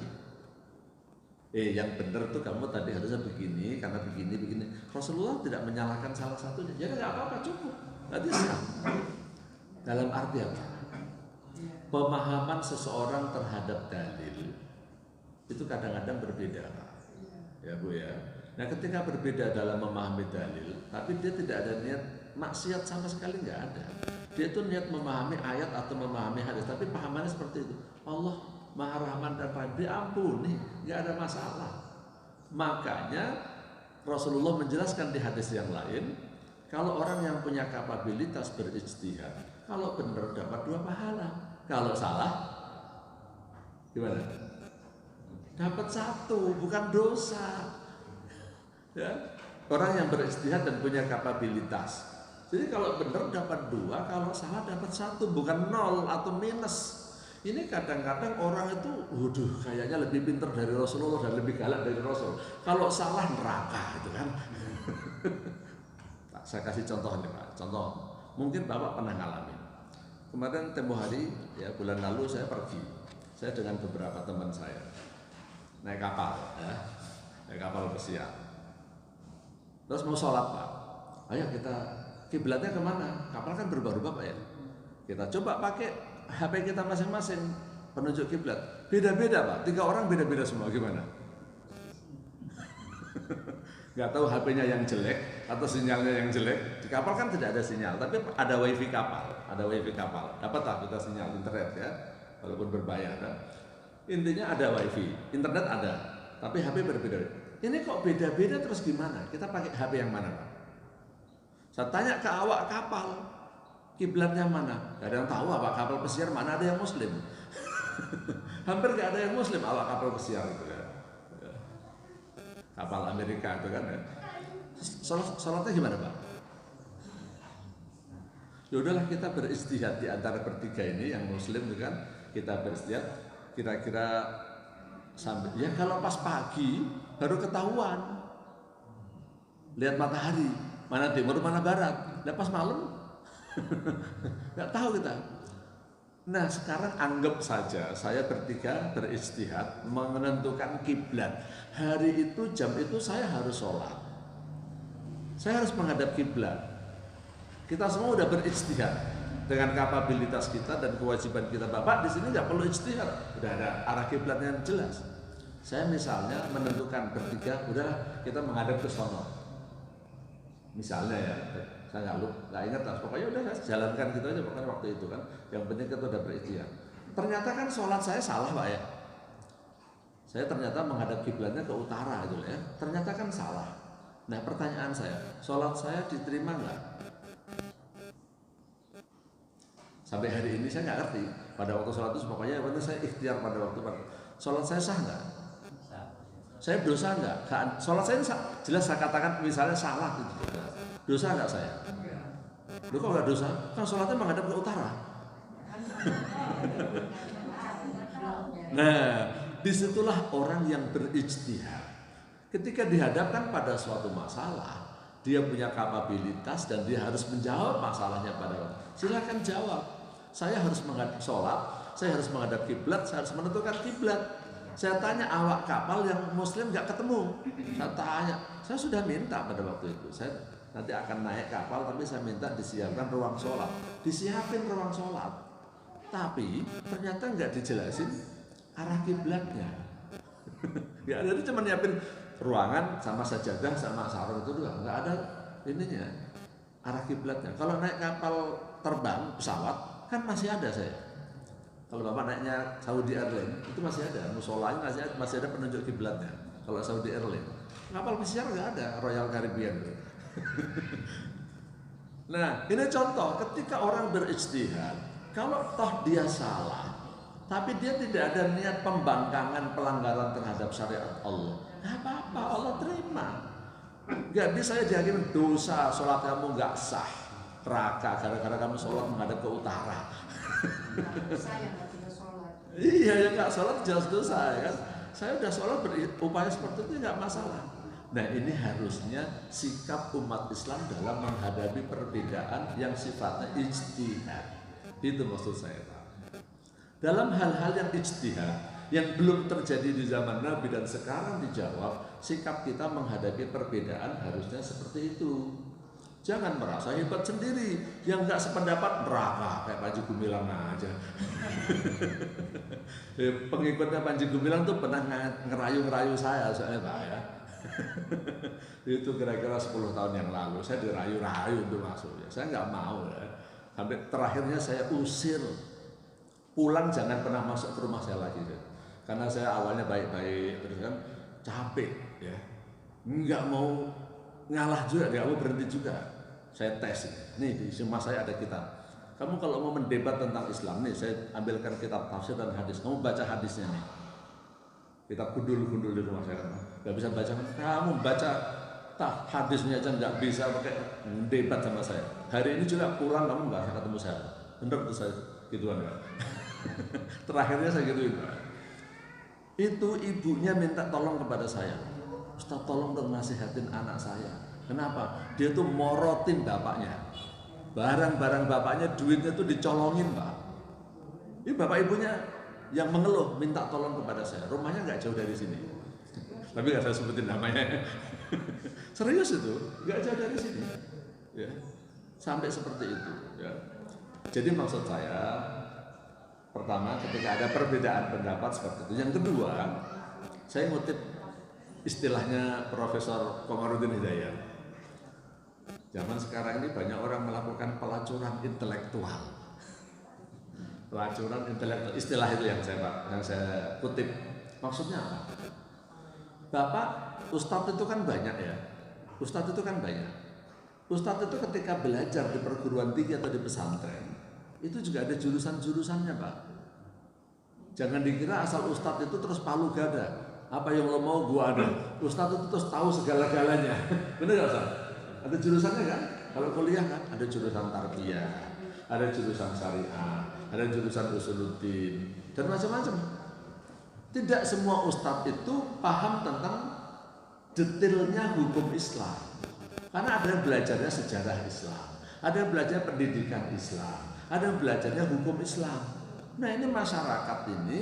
Yang benar tuh kamu tadi harusnya begini karena begini. Rasulullah tidak menyalahkan salah satunya. Ya nggak apa-apa, cukup. Berarti sah. Dalam arti apa? Pemahaman seseorang terhadap dalil itu kadang-kadang berbeda, Pak. Ya Bu ya. Nah ketika berbeda dalam memahami dalil, tapi dia tidak ada niat maksiat sama sekali, nggak ada. Dia itu niat memahami ayat atau memahami hadis, tapi pahamannya seperti itu. Allah Maha Rahman dan Rahim, diampuni, nggak ada masalah. Makanya Rasulullah menjelaskan di hadis yang lain, kalau orang yang punya kapabilitas berijtihad, kalau benar dapat 2 pahala, kalau salah gimana? Dapat 1, bukan dosa. Ya, Orang yang berijtihad dan punya kapabilitas. Jadi kalau benar dapat 2, kalau salah dapat 1, bukan 0 atau minus. Ini kadang-kadang orang itu, waduh, kayaknya lebih pintar dari Rasulullah dan lebih galak dari Rasul. Kalau salah neraka itu kan. Nah, saya kasih contoh nih Pak. Contoh, mungkin Bapak pernah ngalamin. Kemarin tempo hari, ya bulan lalu saya pergi. Saya dengan beberapa teman saya naik kapal, ya, naik kapal pesiar. Terus mau sholat Pak. Ayo kita kiblatnya kemana? Kapal kan berubah-ubah Pak ya. Kita coba pakai HP kita masing-masing penunjuk kiblat. Beda-beda Pak, 3 orang beda-beda semua, gimana? Nggak tahu HP-nya yang jelek atau sinyalnya yang jelek. Di kapal kan tidak ada sinyal, tapi ada wifi kapal, dapatlah kita sinyal internet ya, walaupun berbayar kan. Intinya ada wifi, internet ada, tapi HP berbeda. Ini kok beda-beda terus gimana? Kita pakai HP yang mana Pak? Saya tanya ke awak kapal, kiblatnya mana? Gak ada yang tahu awak kapal pesiar mana ada yang muslim. Hampir gak ada yang muslim awak kapal pesiar itu ya. Kapal Amerika itu kan ya. Salatnya gimana Pak? Ya udahlah kita beristihad di antara bertiga ini yang muslim itu kan, kita beristihad kira-kira sampai ya kalau pas pagi baru ketahuan. Lihat matahari, mana timur mana barat. Nah pas malam nggak tahu kita. Nah sekarang anggap saja saya bertiga beristihad menentukan kiblat. Hari itu jam itu saya harus sholat. Saya harus menghadap kiblat. Kita semua udah beristihad dengan kapabilitas kita dan kewajiban kita. Bapak di sini nggak perlu istihad, udah ada arah kiblatnya yang jelas. Saya misalnya menentukan bertiga, udahlah kita menghadap ke sono. Misalnya ya, saya nggak ingat lah. Pokoknya udah jalankan gitu aja pokoknya waktu itu kan. Yang penting kita udah beristihad. Ternyata kan sholat saya salah Pak ya. Saya ternyata menghadap kiblatnya ke utara gitu ya. Ternyata kan salah. Nah pertanyaan saya, sholat saya diterima nggak? Sampai hari ini saya nggak ngerti. Pada waktu sholat itu pokoknya saya ikhtiar pada waktu sholat saya sah nggak? Saya dosa nggak? Sholat saya jelas saya katakan misalnya salah gitu. Dosa nggak saya? Loh kok nggak dosa? Kan sholatnya menghadap ke utara. Nah, disitulah orang yang berijtihad. Ketika dihadapkan pada suatu masalah, dia punya kapabilitas dan dia harus menjawab masalahnya pada. Silakan jawab. Saya harus menghadap sholat, saya harus menghadap kiblat, saya harus menentukan kiblat. Saya tanya awak kapal yang muslim nggak ketemu. Saya tanya, saya sudah minta pada waktu itu. Saya nanti akan naik kapal, tapi saya minta disiapkan ruang sholat. Disiapin ruang sholat, tapi ternyata nggak dijelasin arah kiblatnya. Ya, jadi cuma nyiapin ruangan sama sajadah sama sarung itu doang, nggak ada ininya arah kiblatnya. Kalau naik kapal terbang pesawat kan masih ada saya. Kalau Bapak naiknya Saudi Airlines itu masih ada musolanya, masih ada penunjuk kiblatnya. Kalau Saudi Airlines, kapal pesiar nggak ada, Royal Caribbean. Nah ini contoh ketika orang berijtihad, kalau toh dia salah, tapi dia tidak ada niat pembangkangan pelanggaran terhadap syariat Allah, nggak apa-apa, Allah terima. Nggak bisa saya dihakimi dosa, sholat kamu nggak sah, neraka gara-gara kamu sholat menghadap ke utara. Saya nggak bisa sholat. Iya yang nggak sholat jelas dosa ya kan. Saya udah sholat berupaya seperti itu nggak masalah. Nah ini harusnya sikap umat Islam dalam menghadapi perbedaan yang sifatnya ijtihad. Itu maksud saya Pak. Dalam hal-hal yang ijtihad yang belum terjadi di zaman Nabi dan sekarang dijawab, sikap kita menghadapi perbedaan harusnya seperti itu. Jangan merasa hebat sendiri, yang nggak sependapat neraka kayak Panji Gumilang aja. Pengikutnya Panji Gumilang tuh pernah ngerayu-ngerayu saya soalnya Pak ya. Itu kira-kira 10 tahun yang lalu saya dirayu-rayu untuk masuk ya. Saya nggak mau ya. Sampai terakhirnya saya usir. Pulang jangan pernah masuk ke rumah saya lagi ya. Karena saya awalnya baik-baik terus kan capek ya. Nggak mau ngalah juga, nggak mau berhenti juga. Saya tes nih di rumah saya ada kitab. Kamu kalau mau mendebat tentang Islam nih, saya ambilkan kitab tafsir dan hadis. Kamu baca hadisnya nih. Kita gundul-gundul di rumah saya. Nggak bisa baca. Kamu baca hadisnya aja nggak bisa pakai debat sama saya. Hari ini juga pulang kamu nggak akan ketemu saya. Bener tuh saya gituan Pak. Terakhirnya saya gituin Pak. Itu ibunya minta tolong kepada saya. Ustaz tolong dong nasihatin anak saya. Kenapa? Dia tuh morotin bapaknya. Barang-barang bapaknya duitnya tuh dicolongin Pak. Ini bapak ibunya yang mengeluh minta tolong kepada saya. Rumahnya nggak jauh dari sini. Tapi nggak saya sebutin namanya. Serius itu, nggak jauh dari sini. Ya. Sampai seperti itu. Ya. Jadi maksud saya, pertama ketika ada perbedaan pendapat seperti itu. Yang kedua, saya ngutip istilahnya Profesor Komarudin Hidayat. Zaman sekarang ini banyak orang melakukan pelacuran intelektual. Pelacuran intelektual, istilah itu yang saya kutip. Maksudnya apa? Bapak, Ustadz itu kan banyak ya. Ustadz itu kan banyak. Ustadz itu ketika belajar di perguruan tinggi atau di pesantren, itu juga ada jurusan-jurusannya Pak. Jangan dikira asal Ustadz itu terus palu gada. Apa yang lo mau gua ada. Ustadz itu terus tahu segala-galanya. Bener gak Ustadz? Ada jurusannya kan? Kalau kuliah kan ada jurusan tarbiyah, ada jurusan syariah, ada jurusan usuluddin dan macam-macam. Tidak semua ustadz itu paham tentang detailnya hukum Islam. Karena ada yang belajarnya sejarah Islam, ada yang belajar pendidikan Islam, ada yang belajarnya hukum Islam. Nah ini masyarakat ini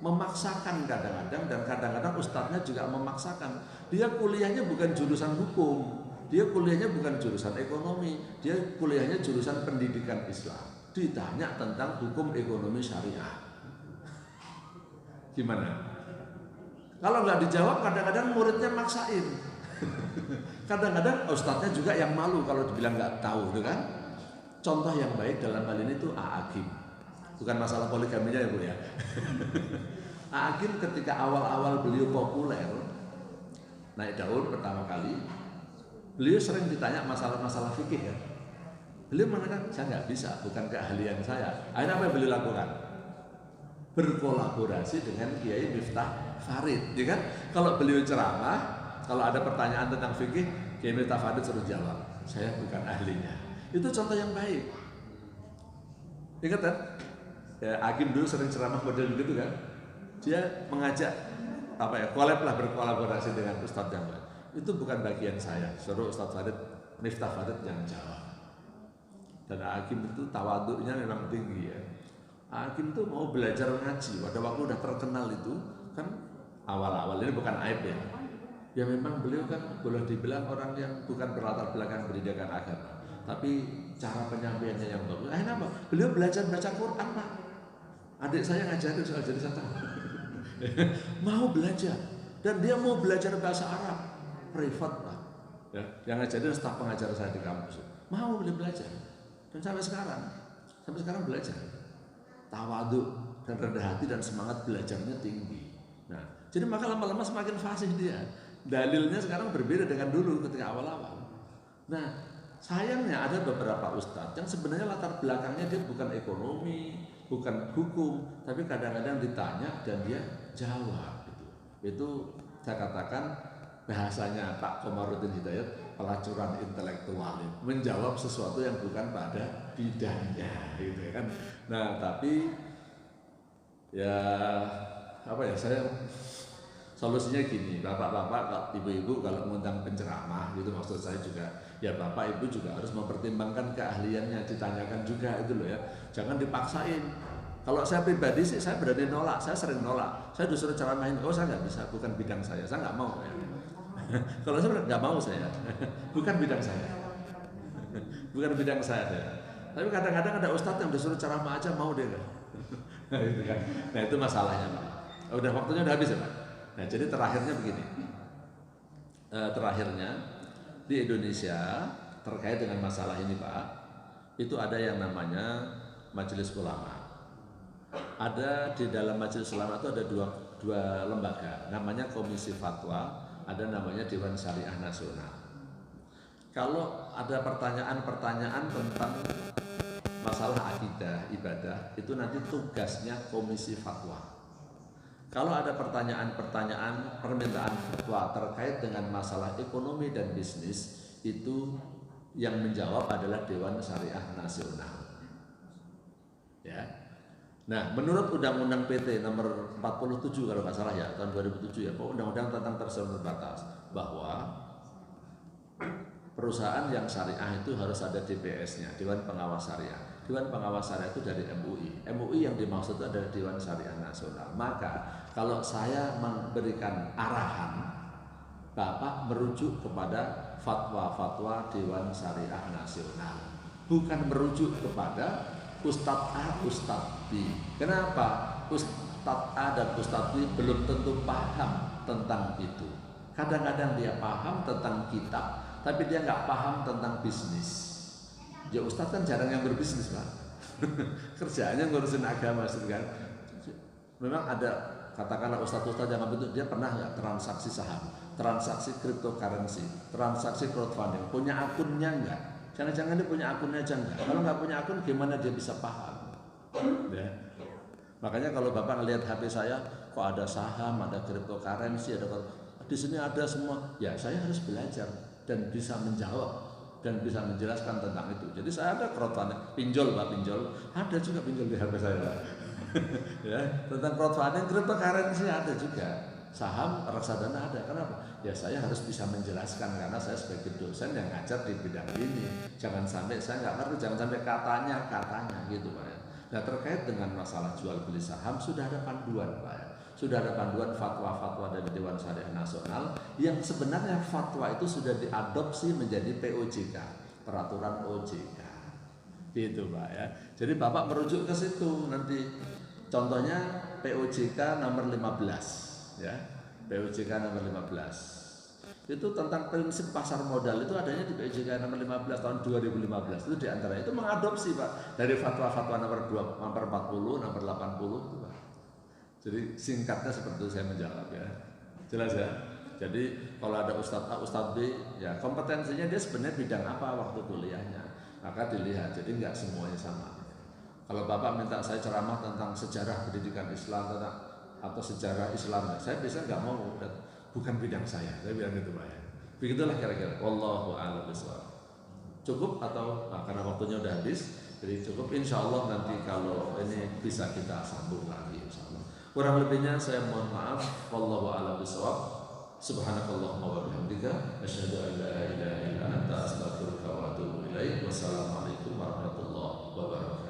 memaksakan kadang-kadang dan kadang-kadang ustadznya juga memaksakan. Dia kuliahnya bukan jurusan hukum, dia kuliahnya bukan jurusan ekonomi, dia kuliahnya jurusan pendidikan Islam. Ditanya tentang hukum ekonomi syariah. Gimana? Kalau nggak dijawab kadang-kadang muridnya maksain. Kadang-kadang ustadznya juga yang malu kalau dibilang nggak tahu, gitu kan? Contoh yang baik dalam hal ini tuh A'agim. Bukan masalah poligaminya ya Bu ya. A'agim ketika awal-awal beliau populer naik daun pertama kali, beliau sering ditanya masalah-masalah fikih kan. Beliau mengatakan saya nggak bisa, bukan keahlian saya. Akhirnya apa yang beliau lakukan? Berkolaborasi dengan Kiai Miftah Farid, ya kan? Kalau beliau ceramah, kalau ada pertanyaan tentang fikih, Kiai Miftah Farid suruh jawab. Saya bukan ahlinya. Itu contoh yang baik. Ingat kan? Ya, Hakim dulu sering ceramah model begitu kan? Dia mengajak berkolaborasi dengan Ustadz yang lain. Itu bukan bagian saya. Suruh Ustadz Farid, Miftah Farid yang jawab. Dan Hakim itu tawaduknya memang tinggi ya. Hakim tuh mau belajar ngaji. Pada waktu udah terkenal itu kan awal-awal ini bukan aib ya. Ya memang beliau kan boleh dibilang orang yang bukan berlatar belakang pendidikan agama, tapi cara penyampaiannya yang bagus. Akhirnya apa? Beliau belajar baca Quran Pak. Adik saya ngajarin soal jadi saya tahu. Mau belajar dan dia mau belajar bahasa Arab privat Pak. Ya, yang ngajarin staf pengajar saya di kampus. Mau belajar dan sampai sekarang belajar. Tawaduk dan rendah hati dan semangat belajarnya tinggi. Nah, jadi maka lama-lama semakin fasih dia. Dalilnya sekarang berbeda dengan dulu ketika awal-awal. Nah, sayangnya ada beberapa ustadz yang sebenarnya latar belakangnya dia bukan ekonomi, bukan hukum, tapi kadang-kadang ditanya dan dia jawab. Itu saya katakan bahasanya Pak Komarudin Hidayat, pelacuran intelektual, menjawab sesuatu yang bukan pada bidangnya, gitu kan. Nah, tapi ya apa ya, saya solusinya gini, bapak-bapak, ibu-ibu kalau mengundang penceramah gitu, maksud saya juga ya bapak ibu juga harus mempertimbangkan keahliannya, ditanyakan juga itu loh ya, jangan dipaksain. Kalau saya pribadi sih saya berani nolak, saya sering nolak. Saya disuruh ceramahin, oh saya nggak bisa, bukan bidang saya nggak mau ya. Kalau saya nggak mau saya, bukan bidang saya, bukan bidang saya. Tapi kadang-kadang ada ustadz yang disuruh ceramah aja mau deh, gitu kan. Nah itu masalahnya Pak. Udah waktunya udah habis ya Pak. Nah jadi terakhirnya begini, terakhirnya di Indonesia terkait dengan masalah ini Pak, itu ada yang namanya Majelis Ulama. Ada di dalam Majelis Ulama itu ada dua lembaga, namanya Komisi Fatwa, ada namanya Dewan Syariah Nasional. Kalau ada pertanyaan-pertanyaan tentang masalah akidah, ibadah, itu nanti tugasnya Komisi Fatwa. Kalau ada pertanyaan-pertanyaan permintaan fatwa terkait dengan masalah ekonomi dan bisnis, itu yang menjawab adalah Dewan Syariah Nasional. Ya. Nah, menurut Undang-Undang PT nomor 47 kalau nggak salah ya, tahun 2007 ya, Undang-Undang tentang Perseroan Terbatas, bahwa perusahaan yang syariah itu harus ada DPS-nya, Dewan Pengawas Syariah. Dewan Pengawas Syariah itu dari MUI. MUI yang dimaksud adalah Dewan Syariah Nasional. Maka kalau saya memberikan arahan, Bapak merujuk kepada fatwa-fatwa Dewan Syariah Nasional, bukan merujuk kepada Ustadz A, Ustadz B. Kenapa? Ustadz A dan Ustadz B belum tentu paham tentang itu. Kadang-kadang dia paham tentang kitab, tapi dia nggak paham tentang bisnis. Ya Ustadz kan jarang yang berbisnis, Pak. Kerjaannya ngurusin agama, kan. Memang ada, katakanlah Ustadz-Ustadz yang itu dia pernah nggak transaksi saham, transaksi cryptocurrency, transaksi crowdfunding, punya akunnya nggak? Jangan-jangan dia punya akunnya aja nggak? Kalau nggak punya akun, gimana dia bisa paham? Ya. Makanya kalau Bapak ngelihat HP saya, kok ada saham, ada cryptocurrency, ada di sini ada semua. Ya saya harus belajar dan bisa menjawab dan bisa menjelaskan tentang itu. Jadi saya ada crowdfunding, pinjol Pak, pinjol. Ada juga pinjol di HP saya. Ya, tentang crowdfunding, cryptocurrency ada juga. Saham, reksadana ada. Kenapa? Ya saya harus bisa menjelaskan karena saya sebagai dosen yang ngajar di bidang ini. Jangan sampai saya nggak ngerti, jangan sampai katanya gitu Pak. Nah terkait dengan masalah jual beli saham sudah ada panduan Pak. Sudah ada panduan fatwa-fatwa dari Dewan Syariah Nasional yang sebenarnya fatwa itu sudah diadopsi menjadi POJK, peraturan OJK. Gitu Pak ya. Jadi Bapak merujuk ke situ nanti. Contohnya POJK nomor 15 ya. POJK nomor 15. Itu tentang prinsip pasar modal itu adanya di POJK nomor 15 tahun 2015. Itu diantaranya itu mengadopsi Pak dari fatwa-fatwa nomor 2, nomor 40, nomor 80 itu Pak. Jadi singkatnya seperti itu saya menjawab ya. Jelas ya. Jadi kalau ada Ustadz A, Ustadz B, ya kompetensinya dia sebenarnya bidang apa waktu kuliahnya. Maka dilihat. Jadi nggak semuanya sama. Kalau Bapak minta saya ceramah tentang sejarah pendidikan Islam atau sejarah Islam, saya biasanya nggak mau. Bukan bidang saya bilang gitu Pak ya. Begitulah kira-kira. Wallahu a'lam bishawab. Cukup atau karena waktunya udah habis, jadi cukup. Insya Allah nanti kalau ini bisa kita sambung lagi insya Allah. Kurang lebihnya saya mohon maaf. Wallahu a'lam bishawab. Subhanakallahumma wa bihamdika asyhadu an la ilaha illa anta astaghfiruka wa atubu ilaik. Wassalamualaikum warahmatullahi wabarakatuh.